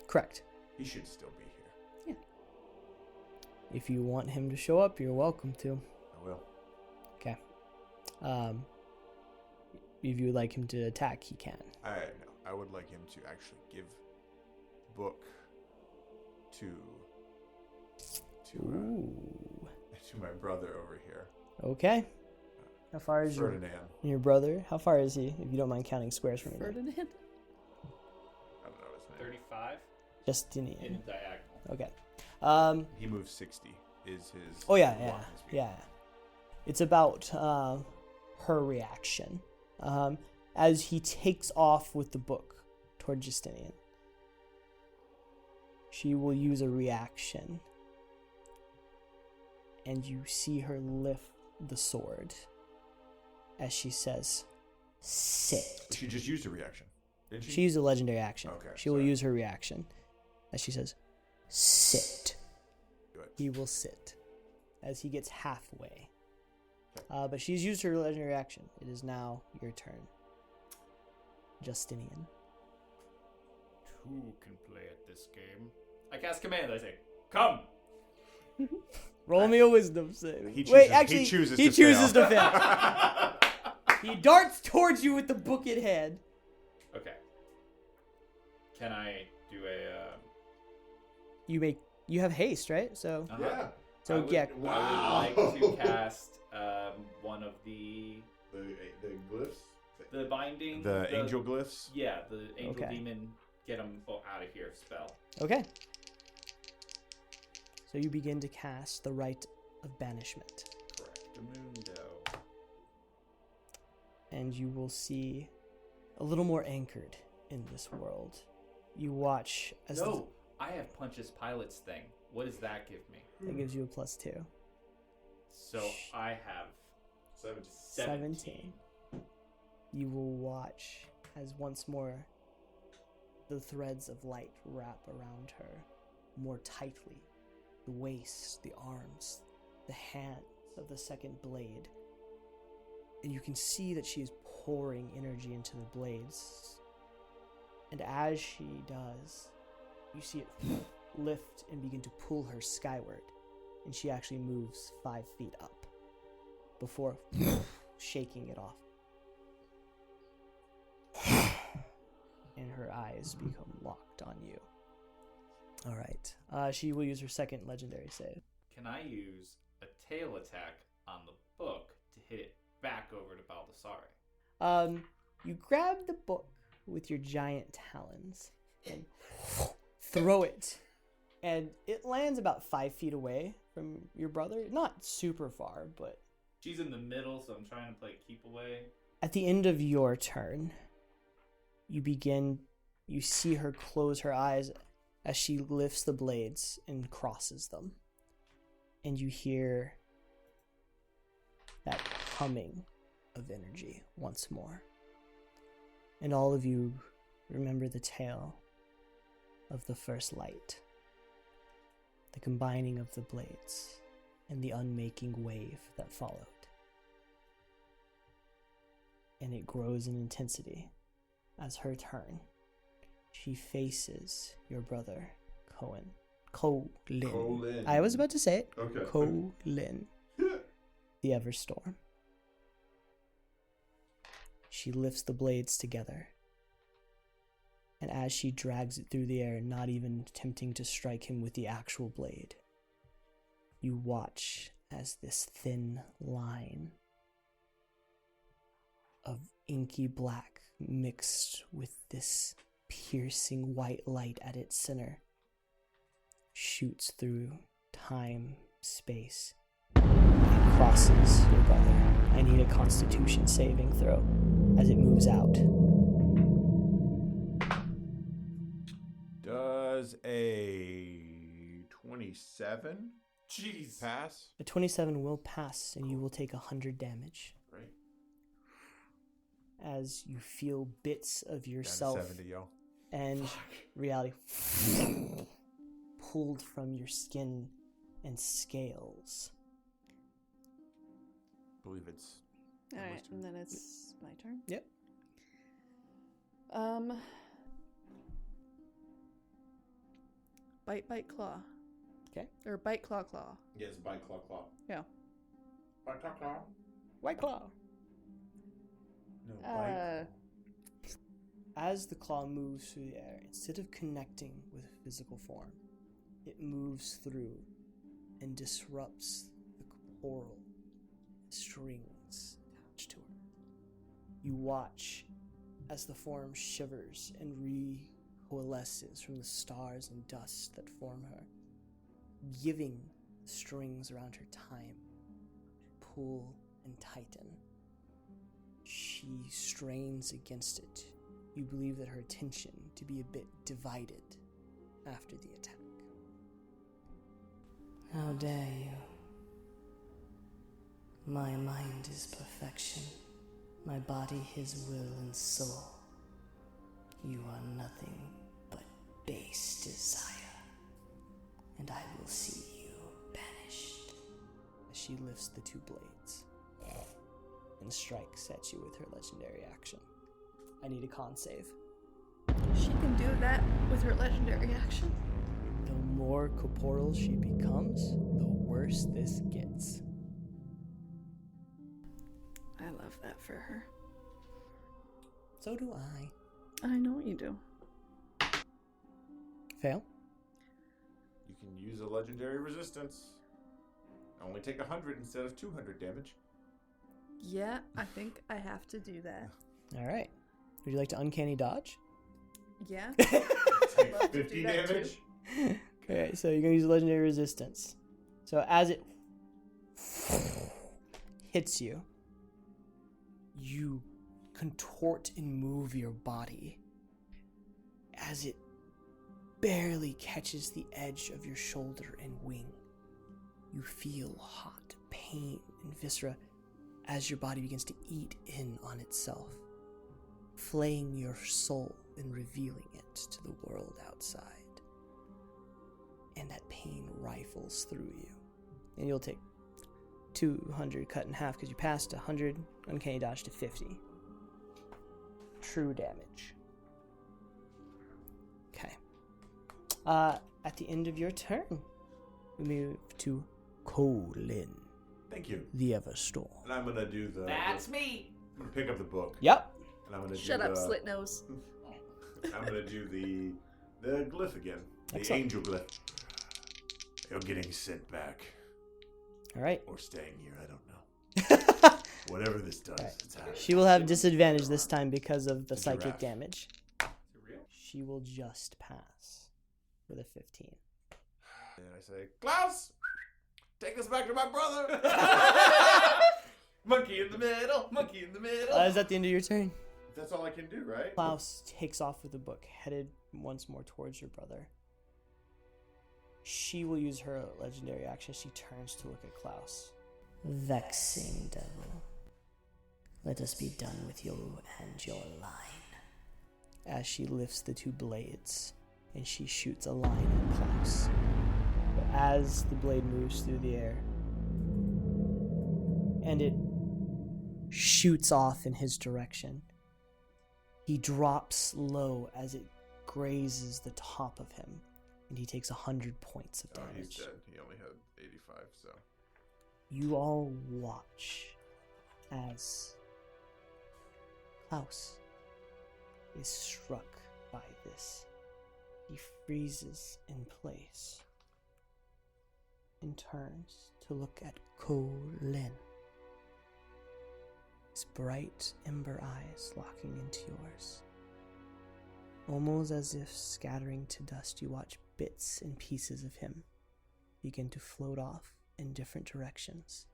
S7: Correct.
S3: He should still be here.
S7: If you want him to show up, you're welcome to.
S3: I will.
S7: Okay. If you would like him to attack, he can.
S3: I would like him to actually give the book to my brother over here.
S7: Okay. How far is
S3: Ferdinand.
S7: your brother? How far is he, if you don't mind counting squares for me?
S4: Ferdinand?
S3: I don't know his name.
S6: 35
S7: Justinian.
S6: in diagonal.
S7: Okay.
S3: He moves 60. Is his
S7: Oh yeah,
S3: walking speed.
S7: yeah. It's about her reaction as he takes off with the book toward Justinian. She will use a reaction, and you see her lift the sword as she says, "Sit."
S3: She just used a reaction, didn't she?
S7: She used a legendary action.
S3: Okay,
S7: She will
S3: sorry.
S7: use her reaction as she says, "Sit."
S3: Good.
S7: He will sit as he gets halfway. But she's used her legendary action. It is now your turn, Justinian.
S6: Who can play at this game? I cast command. I say, come.
S7: Roll me a wisdom save.
S3: He chooses-
S7: Wait, actually,
S3: he chooses
S7: he
S3: to
S7: chooses
S3: fail.
S7: to fail. He darts towards you with the book in hand.
S6: Okay. Can I do a?
S7: You have haste, right? So
S3: Yeah.
S7: so
S6: I would,
S7: yeah.
S6: I would like to cast one of the
S3: The glyphs?
S6: the binding.
S3: The angel glyphs?
S6: Yeah, the angel
S7: Okay.
S6: demon. Get him out of here. Spell.
S7: Okay. So you begin to cast the rite of banishment,
S6: Correct.
S7: and you will see a little more anchored in this world. You watch as
S6: No, I have Punch's Pilot's thing. What does that give me?
S7: that gives you a +2.
S6: So I have
S7: 17. You will watch as once more the threads of light wrap around her more tightly. The waist, the arms, the hands of the second blade. And you can see that she is pouring energy into the blades. And as she does, you see it lift and begin to pull her skyward. And she actually moves 5 feet up before shaking it off. And her eyes become locked on you. All right. She will use her second legendary save.
S6: Can I use a tail attack on the book to hit it back over to Baldassarre?
S7: You grab the book with your giant talons and throw it. And it lands about 5 feet away from your brother. Not super far, but...
S5: She's in the middle, so I'm trying to play keep away.
S7: At the end of your turn, you see her close her eyes as she lifts the blades and crosses them. And you hear that humming of energy once more. And all of you remember the tale of the first light, the combining of the blades, and the unmaking wave that followed. And it grows in intensity as her turn. She faces your brother, Colin.
S3: Colin.
S7: I was about to say it.
S3: Okay.
S7: Colin. The Everstorm. She lifts the blades together. And as she drags it through the air, not even attempting to strike him with the actual blade, you watch as this thin line of inky black mixed with this piercing white light at its center shoots through time, space, and crosses your brother. I need a Constitution saving throw as it moves out.
S3: Does a 27
S5: Jeez.
S3: pass?
S7: The 27 will pass, and you will take 100 damage
S3: Great.
S7: as you feel bits of
S3: Down to
S7: yourself
S3: 70, yo.
S7: and reality pulled from your skin and scales.
S3: Believe it's.
S4: Alright, and then it's my turn.
S7: Yep.
S4: Bite, claw.
S7: Okay.
S4: Or bite, claw, claw.
S3: Yes, bite, claw, claw.
S4: Yeah.
S3: Bite, claw, claw.
S7: White claw.
S3: No, bite.
S7: As the claw moves through the air, instead of connecting with physical form, it moves through and disrupts the corporal strings attached to her. You watch as the form shivers and recoalesces from the stars and dust that form her, giving the strings around her time to pull and tighten. She strains against it. You believe that her attention to be a bit divided after the attack.
S8: How dare you? My mind is perfection, my body his will and soul. You are nothing but base desire, and I will see you banished.
S7: As she lifts the 2 blades and strikes at you with her legendary action. I need a con save.
S4: She can do that with her legendary action.
S7: The more corporeal she becomes, the worse this gets.
S4: I love that for her.
S7: So do I.
S4: I know you do.
S7: Fail?
S3: You can use a legendary resistance. Only take 100 instead of 200 damage.
S4: Yeah, I think I have to do that.
S7: Alright. Would you like to uncanny dodge?
S4: Yeah.
S3: Take
S4: love to
S3: 50
S4: do that
S3: damage.
S7: Okay, so you're going to use legendary resistance. So as it hits you, you contort and move your body. As it barely catches the edge of your shoulder and wing, you feel hot pain and viscera as your body begins to eat in on itself, flaying your soul and revealing it to the world outside. And that pain rifles through you. And you'll take 200 cut in half because you passed 100, uncanny dodge to 50. True damage. Okay. At the end of your turn, we move to Colin,
S3: Thank you.
S7: the Everstorm.
S3: And I'm gonna do the.
S5: That's me.
S3: I'm gonna pick up the book.
S7: Yep.
S3: And I'm gonna
S4: Shut
S3: do
S4: up,
S3: the,
S4: slit nose.
S3: I'm gonna do the glyph again. The
S7: Excellent.
S3: angel glyph. You're getting sent back.
S7: All right.
S3: Or staying here, I don't know. Whatever this does,
S7: Right.
S3: it's happening.
S7: She will have disadvantage this time because of the
S3: The
S7: psychic
S3: giraffe.
S7: damage. She will just pass with a 15.
S3: And I say, Klaus, take us back to my brother.
S5: Monkey in the middle, monkey in the middle.
S7: Is that the end of your turn?
S3: That's all I can do, right?
S7: Klaus takes off with the book, headed once more towards your brother. She will use her legendary action. She turns to look at Klaus.
S8: Vexing devil. Let us be done with you and your line.
S7: As she lifts the two blades, and she shoots a line at Klaus. But as the blade moves through the air, and it shoots off in his direction, he drops low as it grazes the top of him, and he takes 100 points of damage.
S3: Oh, he's dead. He only had 85, so.
S7: You all watch as Klaus is struck by this. He freezes in place and turns to look at Colin. His bright ember eyes locking into yours. Almost as if scattering to dust, you watch bits and pieces of him begin to float off in different directions,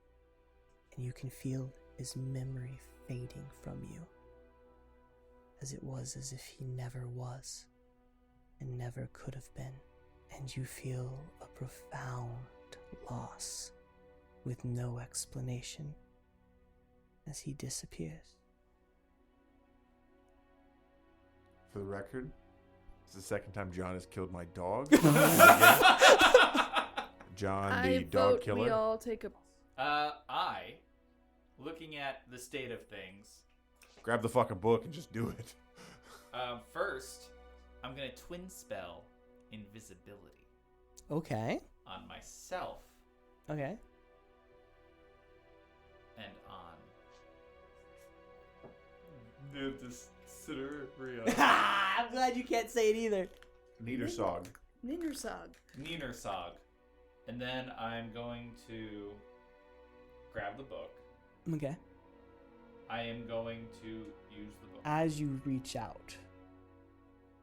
S7: and you can feel his memory fading from you, as it was as if he never was and never could have been, and you feel a profound loss with no explanation as he disappears.
S3: For the record, it's the second time John has killed my dog. John, the
S4: I
S3: dog
S4: vote
S3: killer.
S4: we all take a...
S5: Looking at the state of things,
S3: Grab the fucking book and just do it.
S5: first, I'm going to twin spell invisibility
S7: Okay.
S5: on myself
S7: Okay.
S5: and on Nidisseria.
S7: I'm glad you can't say it either.
S3: Niedersog.
S4: Nindersog.
S5: Ninersog. And then I'm going to grab the book.
S7: Okay.
S5: I am going to use the book.
S7: As you reach out,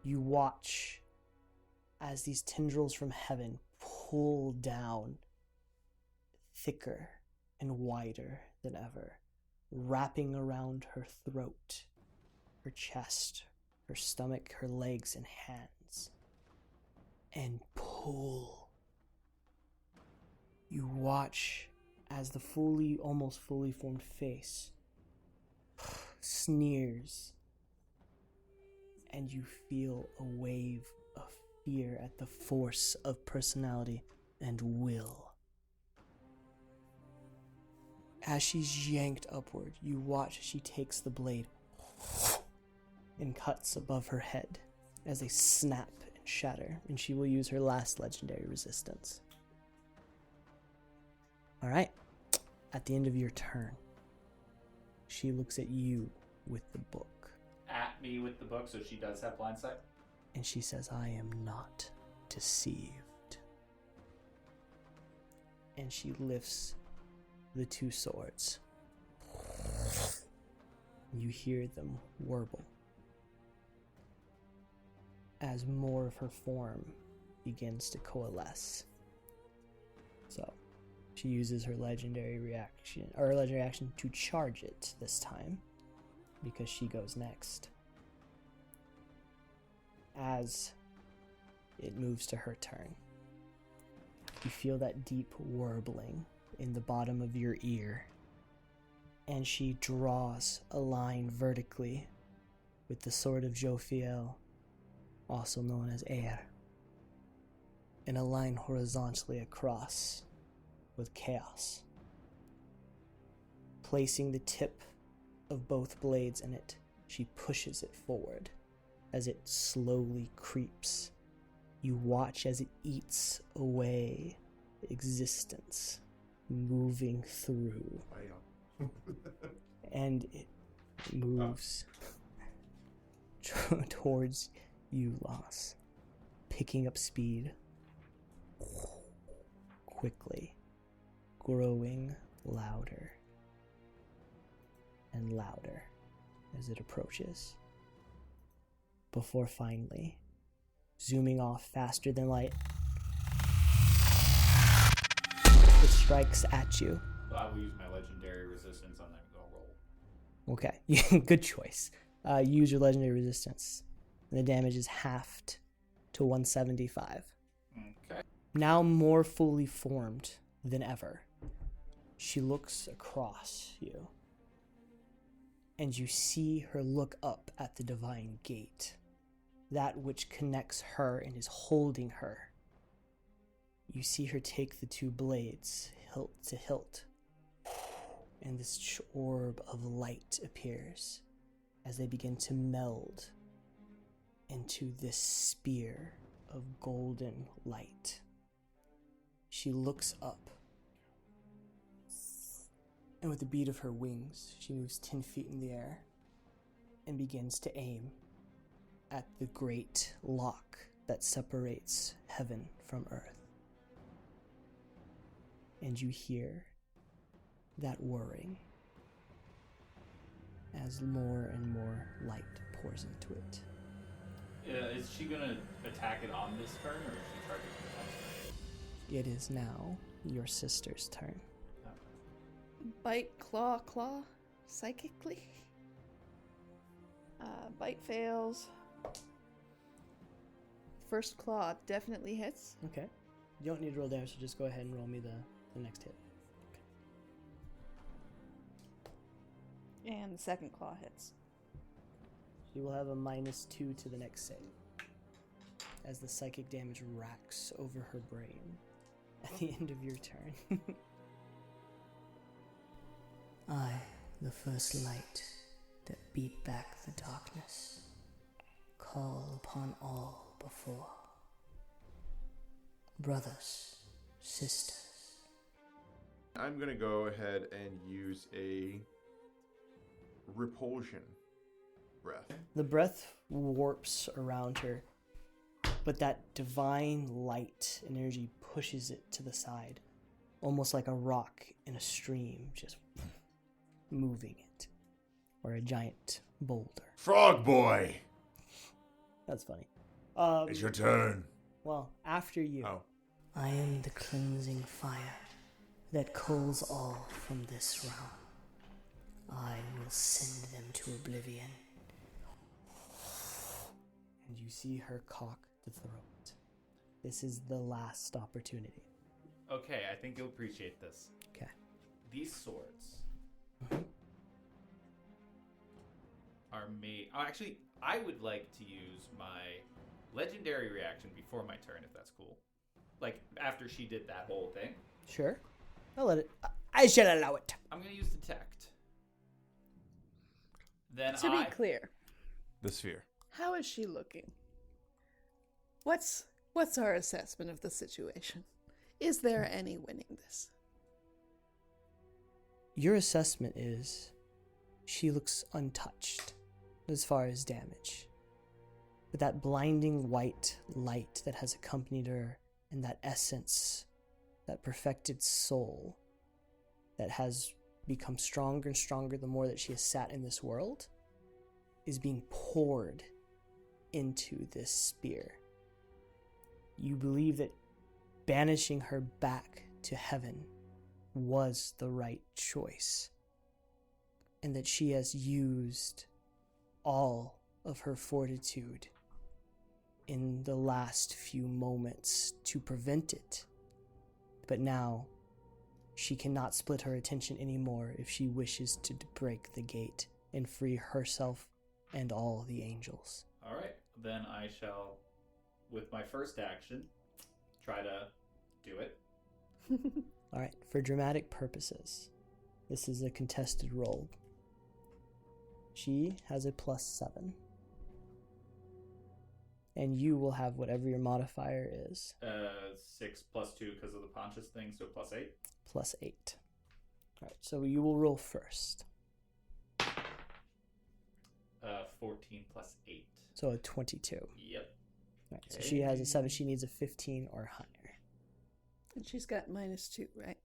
S7: you watch as these tendrils from heaven pull down thicker and wider than ever, wrapping around her throat, her chest, her stomach, her legs, and hands, and pull. You watch as the almost fully formed face sneers, and you feel a wave of fear at the force of personality and will. As she's yanked upward, you watch as she takes the blade and cuts above her head as they snap and shatter, and she will use her last legendary resistance. Alright, at the end of your turn, she looks at you with the book,
S5: At me with the book, so she does have blind sight.
S7: and she says, I am not deceived. And she lifts the two swords. You hear them warble as more of her form begins to coalesce. So, she uses her legendary action to charge it this time, because she goes next. As it moves to her turn, you feel that deep warbling in the bottom of your ear, and she draws a line vertically with the sword of Jophiel, also known as Air, and a line horizontally across with chaos. Placing the tip of both blades in it, she pushes it forward as it slowly creeps. You watch as it eats away existence, moving through, and it moves towards you, Laus, picking up speed quickly, growing louder and louder as it approaches, before finally zooming off faster than light. It strikes at you.
S5: So I will use my legendary resistance on that roll.
S7: Okay, good choice. Use your legendary resistance. And the damage is halved to 175.
S5: Okay.
S7: Now more fully formed than ever, she looks across you. And you see her look up at the divine gate, that which connects her and is holding her. You see her take the two blades, hilt to hilt, and this orb of light appears as they begin to meld into this spear of golden light. She looks up, and with the beat of her wings, she moves 10 feet in the air and begins to aim at the great lock that separates heaven from earth. And you hear that whirring as more and more light pours into it.
S5: Is she gonna attack it on this turn, or is she targeting the next turn?
S7: It is now your sister's turn.
S4: Bite, claw, psychically. Bite fails. First claw definitely hits.
S7: Okay. You don't need to roll damage, so just go ahead and roll me the next hit.
S4: And the second claw hits.
S7: She will have a -2 to the next save, as the psychic damage racks over her brain at the end of your turn. I, the first light that beat back the darkness, call upon all before. Brothers, sisters.
S3: I'm going to go ahead and use a repulsion breath.
S7: The breath warps around her, but that divine light and energy pushes it to the side, almost like a rock in a stream, just moving it, or a giant boulder.
S3: Frog boy!
S7: That's funny.
S3: It's your turn.
S7: Well, after you.
S3: Oh.
S8: I am the cleansing fire that culls all from this realm. I will send them to oblivion.
S7: And you see her cock the throat. This is the last opportunity.
S5: Okay, I think you'll appreciate this.
S7: Okay.
S5: These swords are made. Oh, actually, I would like to use my legendary reaction before my turn, if that's cool. Like, after she did that whole thing.
S7: Sure. I'll let it. I shall allow it.
S5: I'm going to use Detect. Then
S4: To be clear,
S3: The sphere.
S4: how is she looking? What's our assessment of the situation? Is there any winning this?
S7: Your assessment is she looks untouched as far as damage. But that blinding white light that has accompanied her, and that essence, that perfected soul that has become stronger and stronger the more that she has sat in this world, is being poured into this spear. You believe that banishing her back to heaven was the right choice, and that she has used all of her fortitude in the last few moments to prevent it. But now she cannot split her attention anymore if she wishes to break the gate and free herself and all the angels.
S5: All right, then I shall, with my first action, try to do it.
S7: All right, for dramatic purposes, this is a contested roll. She has a +7. And you will have whatever your modifier is.
S5: 6 + 2 because of the Pontius thing, so +8.
S7: +8. All right, so you will roll first.
S5: 14 + 8.
S7: So a 22.
S5: Yep.
S7: All right, so she has a 7. She needs a 15 or higher.
S4: And she's got -2, right?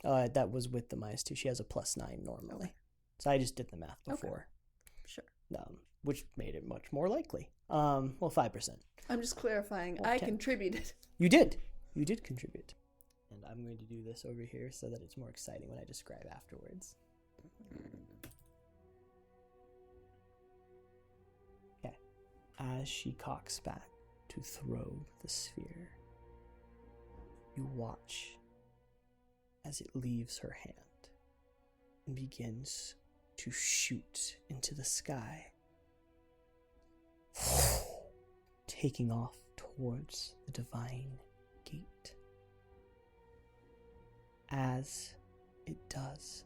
S7: That was with the -2. She has a +9 normally.
S4: Okay.
S7: So I just did the math before.
S4: Sure.
S7: which made it much more likely. Well, 5%.
S4: I'm just clarifying.
S7: Oh,
S4: I
S7: 10.
S4: contributed.
S7: You did. You did contribute. And I'm going to do this over here so that it's more exciting when I describe afterwards. Okay. As she cocks back to throw the sphere, you watch as it leaves her hand and begins to shoot into the sky, taking off towards the divine gate. As it does,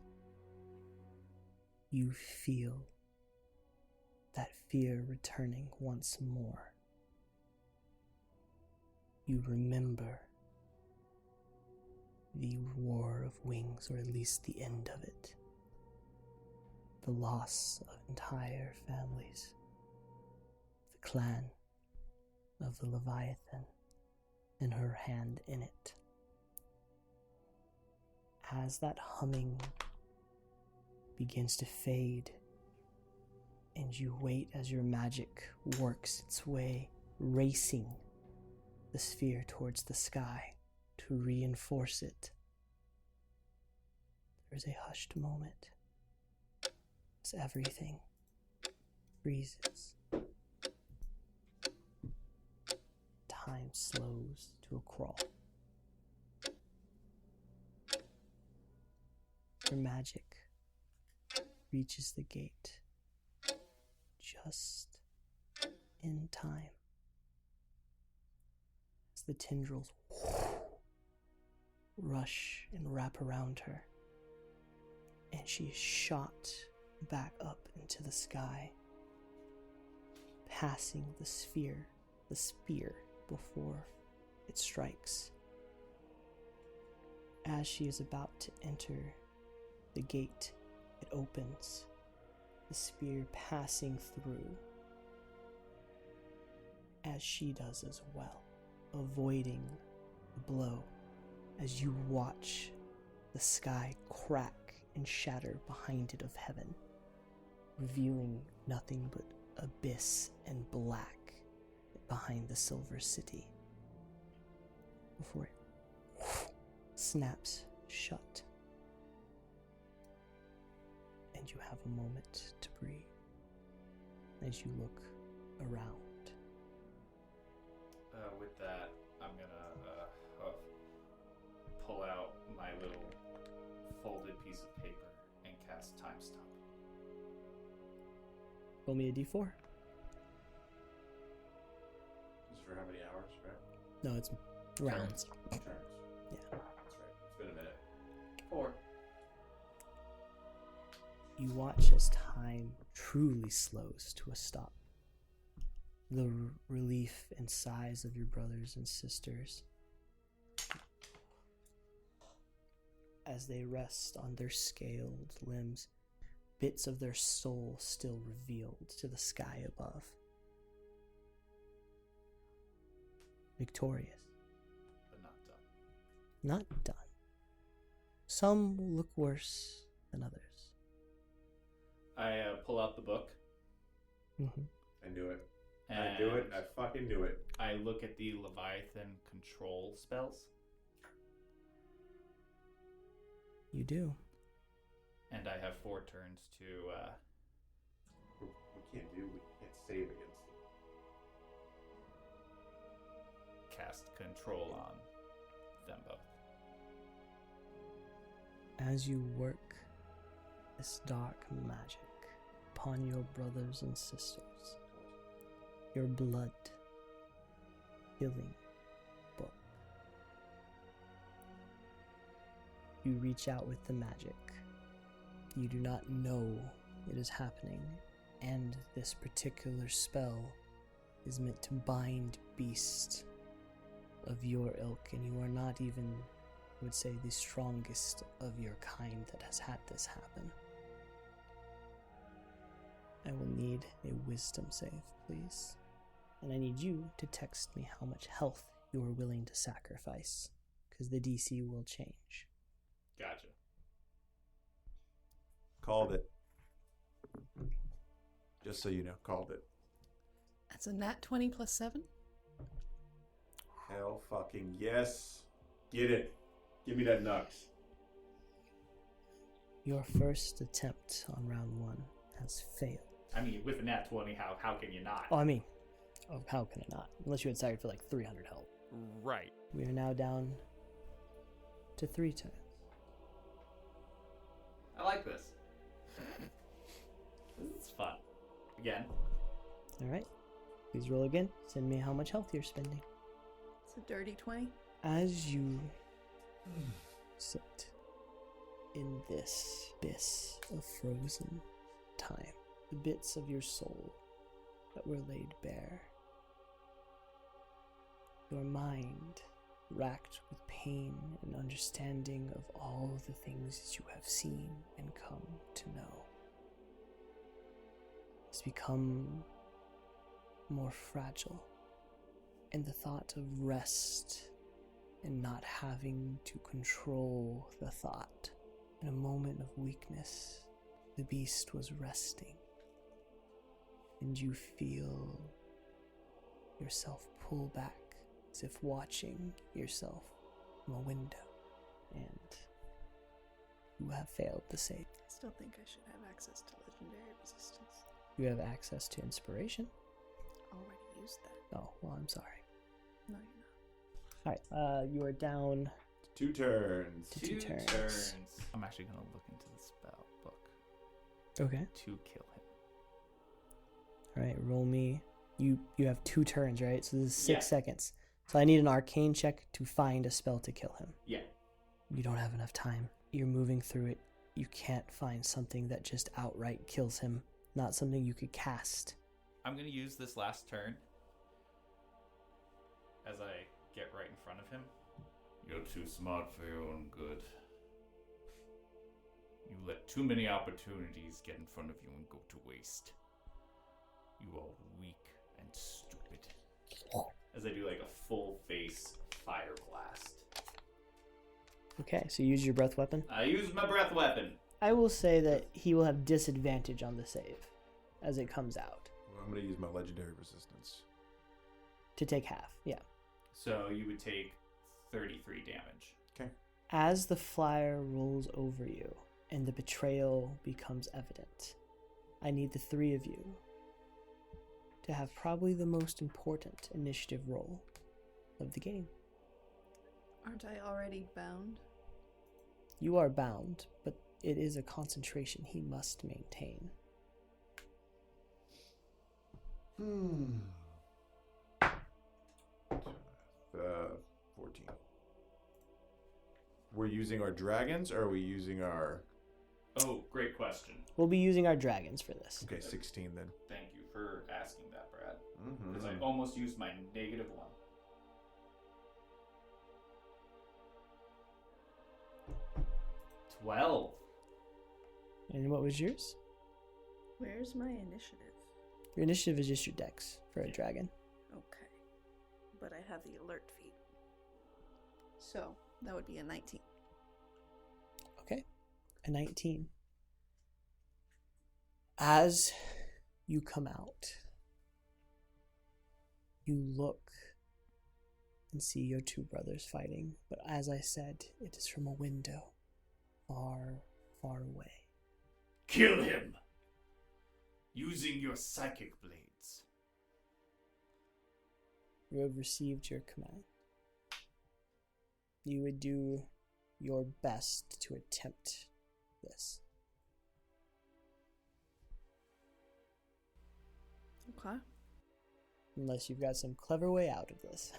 S7: you feel that fear returning once more. You remember the War of Wings, or at least the end of it. The loss of entire families. The clan of the Leviathan and her hand in it. As that humming begins to fade, and you wait as your magic works its way, racing the sphere towards the sky to reinforce it, there's a hushed moment as everything freezes. Time slows to a crawl. Your magic reaches the gate just in time as the tendrils rush and wrap around her, and she is shot back up into the sky, passing the spear before it strikes. As she is about to enter the gate, it opens, the spear passing through, as she does as well, avoiding the blow as you watch the sky crack and shatter behind it of heaven, revealing nothing but abyss and black behind the Silver City, before it snaps shut. And you have a moment to breathe as you look around.
S6: With that, I'm gonna pull out my little folded piece of paper and cast Time Stop.
S7: Roll me a d4.
S3: This is for how many hours, right?
S7: No, it's rounds.
S3: Turns.
S7: Yeah.
S3: That's right. It's been a minute. 4.
S7: You watch as time truly slows to a stop. The relief and sighs of your brothers and sisters as they rest on their scaled limbs, bits of their soul still revealed to the sky above. Victorious.
S6: But not done.
S7: Not done. Some will look worse than others.
S6: I pull out the book.
S7: Mm-hmm.
S3: I knew it.
S6: And
S3: I knew it. I fucking knew it.
S6: I look at the Leviathan control spells.
S7: You do.
S6: And I have 4 turns to
S3: We can't save against it.
S6: cast control on them both.
S7: As you work this dark magic upon your brothers and sisters, your blood healing book, you reach out with the magic. You do not know it is happening, and this particular spell is meant to bind beasts of your ilk, and you are not even, I would say, the strongest of your kind that has had this happen. I will need a wisdom save, please. And I need you to text me how much health you are willing to sacrifice, because the DC will change.
S6: Gotcha.
S3: Called it. Just so you know, called it.
S4: That's a nat 20 plus 7.
S3: Hell fucking yes. Get it. Give me that nux.
S7: Your first attempt on round 1 has failed.
S5: I mean, with a nat 20, how can you not?
S7: Oh, I mean, how can it not? Unless you had staggered for like 300 health.
S6: Right.
S7: We are now down to 3 turns.
S5: I like this. This is fun. Again.
S7: All right. Please roll again. Send me how much health you're spending.
S4: It's a dirty 20.
S7: As you sit in this abyss of frozen time, the bits of your soul that were laid bare, your mind racked with pain and understanding of all the things you have seen and come to know, has become more fragile, and the thought of rest and not having to control the thought. In a moment of weakness, the beast was resting, and you feel yourself pull back as if watching yourself from a window, and you have failed the save.
S4: I still think I should have access to legendary resistance.
S7: You have access to inspiration.
S4: Already used that.
S7: Oh, well, I'm sorry.
S4: No, you're not.
S7: Alright, you are down
S3: 2 turns.
S7: to 2 turns.
S5: I'm actually going to look into the spell book
S7: Okay.
S5: to kill him.
S7: Alright, roll me. You have 2 turns, right? So this is 6
S5: Yeah.
S7: seconds. So I need an arcane check to find a spell to kill him.
S5: Yeah.
S7: You don't have enough time. You're moving through it. You can't find something that just outright kills him. Not something you could cast.
S5: I'm going to use this last turn as I get right in front of him. You're too smart for your own good. You let too many opportunities get in front of you and go to waste. You are weak and stupid. As I do like a full face fire blast.
S7: Okay, so you use your breath weapon.
S5: I use my breath weapon.
S7: I will say that he will have disadvantage on the save as it comes out.
S3: Well, I'm going to use my legendary resistance.
S7: To take half, yeah.
S5: So you would take 33 damage.
S3: Okay.
S7: As the flyer rolls over you and the betrayal becomes evident, I need the 3 of you to have probably the most important initiative roll of the game.
S4: Aren't I already bound?
S7: You are bound, but it is a concentration he must maintain.
S3: 14. We're using our dragons, or are we using our...
S5: Oh, great question.
S7: We'll be using our dragons for this.
S3: Okay, 16 then.
S5: Thank you for asking that, Brad.
S3: Mm-hmm.
S5: Because I almost used my -1. 12.
S7: And what was yours?
S4: Where's my initiative?
S7: Your initiative is just your dex for a dragon.
S4: Okay. But I have the alert feat. So, that would be a 19.
S7: Okay, a 19. As you come out, you look and see your 2 brothers fighting, but as I said, it is from a window far, far away.
S5: Kill him! Using your psychic blades.
S7: You have received your command. You would do your best to attempt this.
S4: Okay.
S7: Unless you've got some clever way out of this.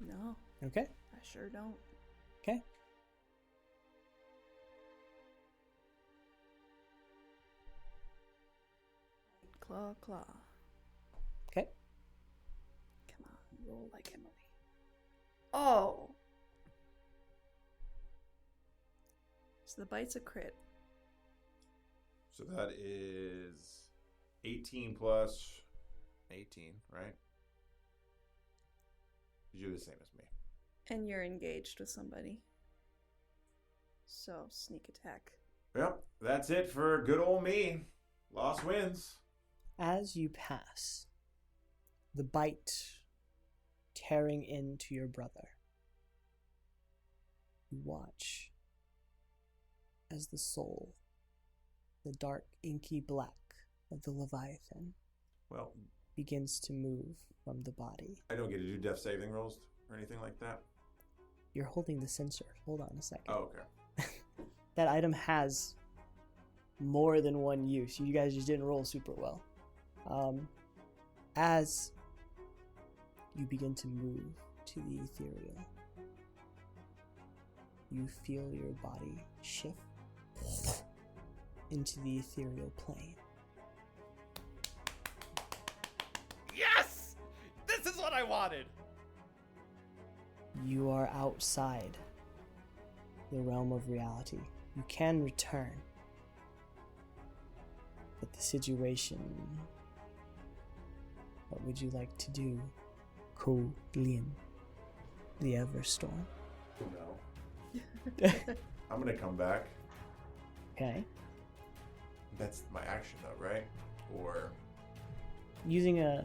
S4: No,
S7: Okay?
S4: I sure don't.
S7: Okay.
S4: Claw, claw.
S7: Okay.
S4: Come on, roll like Emily. Oh! So the bite's a crit.
S3: So that is 18 plus 18, right? You're the same as me.
S4: And you're engaged with somebody. So, sneak attack.
S3: Well, that's it for good old me. Lost wins.
S7: As you pass, the bite tearing into your brother, you watch as the soul, the dark inky black of the Leviathan,
S3: Well,
S7: begins to move from the body.
S3: I don't get to do death saving rolls or anything like that.
S7: You're holding the sensor. Hold on a second.
S3: Oh, okay.
S7: That item has more than one use. You guys just didn't roll super well. As you begin to move to the ethereal, you feel your body shift into the ethereal plane.
S6: Yes! This is what I wanted!
S7: You are outside the realm of reality. You can return, but the situation. What would you like to do, Cowie, the Everstorm?
S3: No. I'm gonna come back.
S7: Okay.
S3: That's my action though, right? Or
S7: Using a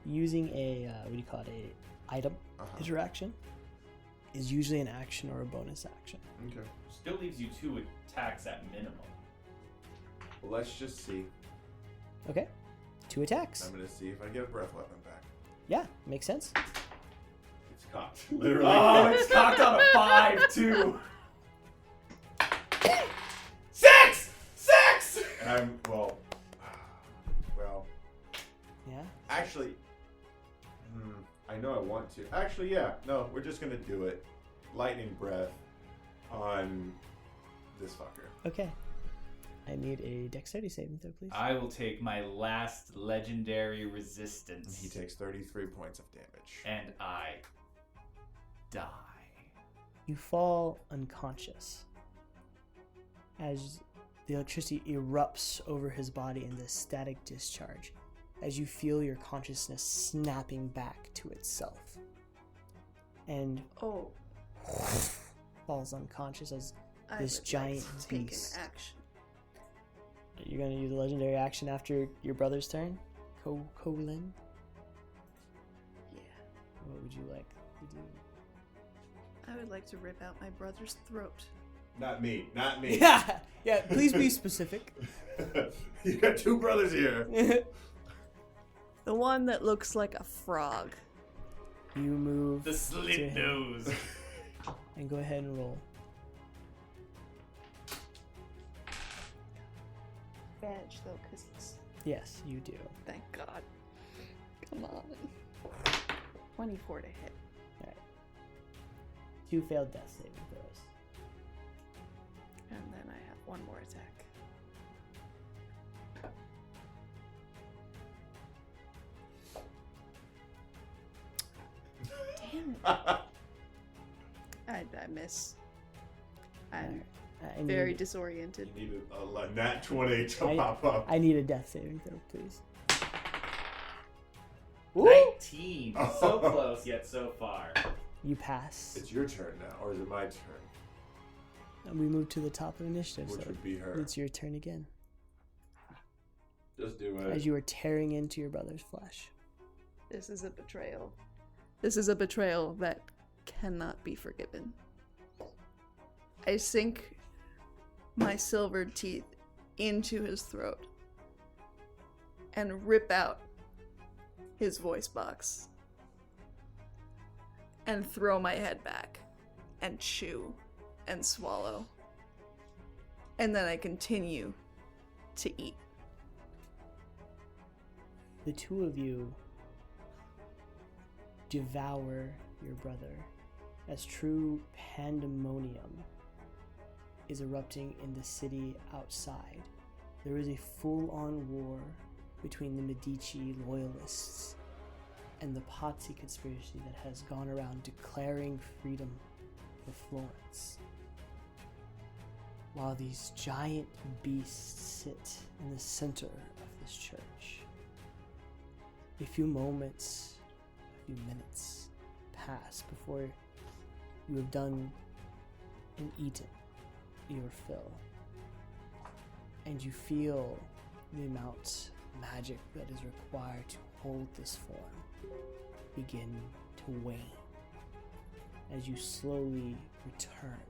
S7: what do you call it? A item interaction is usually an action or a bonus action.
S3: okay.
S5: Still leaves you 2 attacks at minimum.
S3: Well, let's just see.
S7: Okay. 2 attacks.
S3: I'm gonna see if I get a breath weapon back.
S7: Yeah, makes sense.
S3: It's cocked. Literally.
S5: Oh, it's cocked on a 5 too. 6!
S3: And I'm well.
S7: Yeah.
S3: Actually, I know I want to. Actually, yeah. No, we're just gonna do it. Lightning breath on this fucker.
S7: Okay. I need a dexterity saving throw, please.
S5: I will take my last legendary resistance.
S3: He takes 33 points of damage.
S5: And I die.
S7: You fall unconscious as the electricity erupts over his body in this static discharge, as you feel your consciousness snapping back to itself. And
S4: Oh,
S7: falls unconscious as
S4: I
S7: this
S4: would
S7: giant
S4: like to take an
S7: beast.
S4: action.
S7: You're gonna use a legendary action after your brother's turn? Colin?
S4: Yeah.
S7: What would you like to do?
S4: I would like to rip out my brother's throat.
S3: Not me. Not me.
S7: Yeah, please be specific.
S3: You got 2 brothers here.
S4: The one that looks like a frog.
S7: You move
S5: The
S7: to
S5: slit
S7: him
S5: nose.
S7: and go ahead and roll.
S4: Advantage though, because it's.
S7: Yes, you do.
S4: Thank God. Come on. 24 to hit.
S7: Alright. 2 failed death saving throws.
S4: And then I have 1 more attack. Damn it. I miss. I'm
S7: I
S4: very
S7: need,
S4: disoriented.
S3: You need a nat 20 to
S7: I-
S3: pop up.
S7: I need a death saving throw, please.
S5: 19. So close, yet so far.
S7: You pass.
S3: It's your turn now, or is it my turn?
S7: And we move to the top of initiative,
S3: Which
S7: so
S3: would be her.
S7: it's your turn again.
S3: Just do it.
S7: As you are tearing into your brother's flesh.
S4: This is a betrayal. This is a betrayal that cannot be forgiven. I sink my silvered teeth into his throat and rip out his voice box and throw my head back and chew and swallow. And then I continue to eat.
S7: The 2 of you devour your brother as true pandemonium is erupting in the city outside. There is a full-on war between the Medici loyalists and the Pazzi conspiracy that has gone around declaring freedom for Florence. While these giant beasts sit in the center of this church. A few moments, a few minutes pass before you have done and eaten your fill. And you feel the amount of magic that is required to hold this form begin to wane as you slowly return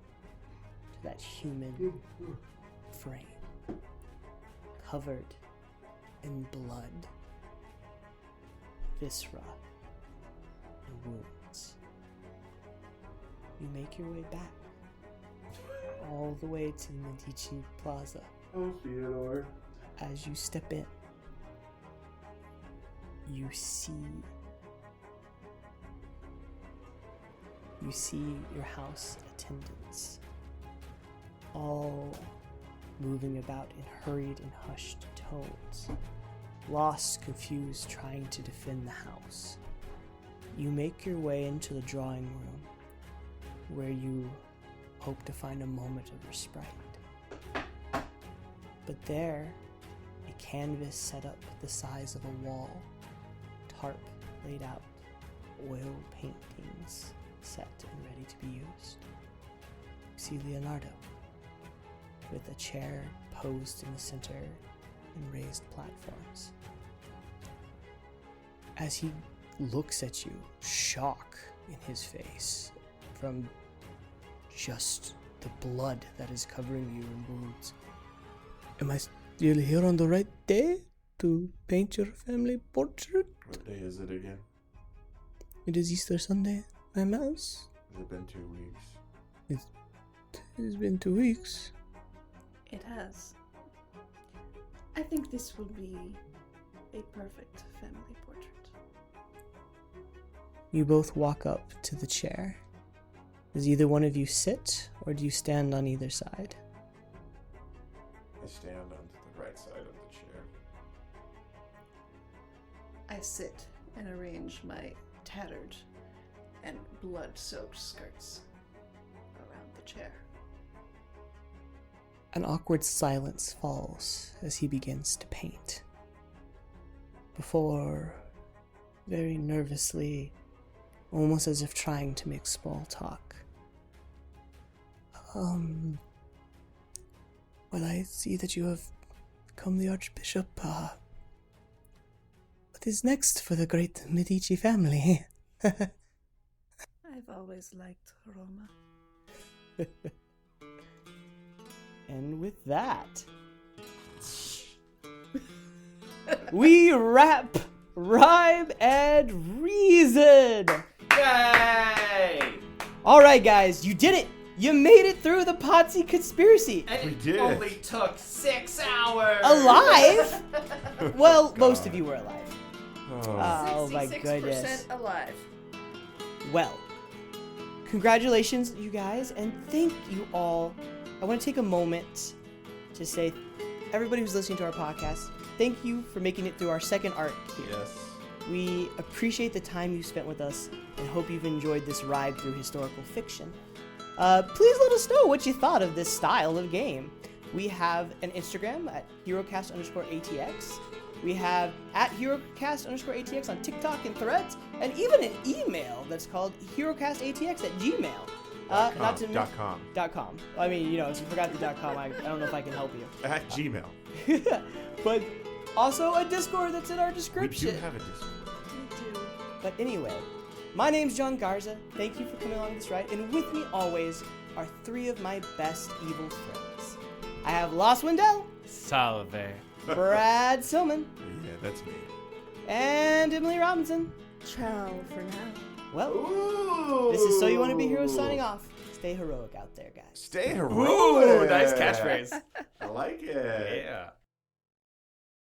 S7: to that human frame, covered in blood, viscera, and wounds. You make your way back, all the way to Medici Plaza.
S3: Oh, Theodore.
S7: As you step in, you see your house attendants all moving about in hurried and hushed tones, lost, confused, trying to defend the house. You make your way into the drawing room where you hope to find a moment of respite. But there, a canvas set up the size of a wall, tarp laid out, oil paintings set and ready to be used. You see Leonardo with a chair posed in the center and raised platforms. As he looks at you, shock in his face from just the blood that is covering you in wounds. Am I still here on the right day to paint your family portrait?
S3: What day is it again?
S7: It is Easter Sunday, my mouse.
S3: Has it been 2 weeks?
S7: It's been 2 weeks.
S4: It has. I think this will be a perfect family portrait.
S7: You both walk up to the chair. Does either one of you sit, or do you stand on either side?
S3: I stand on the right side of the chair.
S4: I sit and arrange my tattered and blood-soaked skirts around the chair.
S7: An awkward silence falls as he begins to paint. Before, very nervously, almost as if trying to make small talk. Well, I see that you have become the Archbishop. What is next for the great Medici family?
S4: I've always liked Roma.
S7: And with that, we wrap Rhyme and Reason!
S5: Yay!
S7: Alright, guys, you did it! You made it through the Potsy conspiracy!
S5: And
S3: We
S5: it
S3: did.
S5: only took 6 hours.
S7: Alive? Well, most of you were alive.
S3: Oh.
S7: Oh my goodness.
S4: 66% alive.
S7: Well, congratulations, you guys, and thank you all. I want to take a moment to say, everybody who's listening to our podcast, thank you for making it through our second arc here.
S3: Yes.
S7: We appreciate the time you spent with us and hope you've enjoyed this ride through historical fiction. Please let us know what you thought of this style of game. We have an Instagram at HeroCast_ATX. We have at HeroCast_ATX on TikTok and Threads, and even an email that's called HeroCastATX@gmail.
S3: .com.
S7: .com. I mean, you know, if you forgot the .com, I don't know if I can help you.
S3: At Gmail.
S7: But also a Discord that's in our
S3: We
S7: description.
S3: do have a Discord.
S4: Me too.
S7: But anyway, my name's John Garza. Thank you for coming along this ride. And with me always are 3 of my best evil friends. I have Laus Weindel,
S6: Salve.
S7: Brad Silman,
S3: Yeah, that's me.
S7: and Emily Robinson.
S4: Ciao for now.
S7: Well,
S3: Ooh.
S7: this is So You Want to Be Heroes signing off. Stay heroic out there, guys.
S3: Stay heroic.
S6: Ooh, nice catchphrase.
S3: I like it.
S6: Yeah.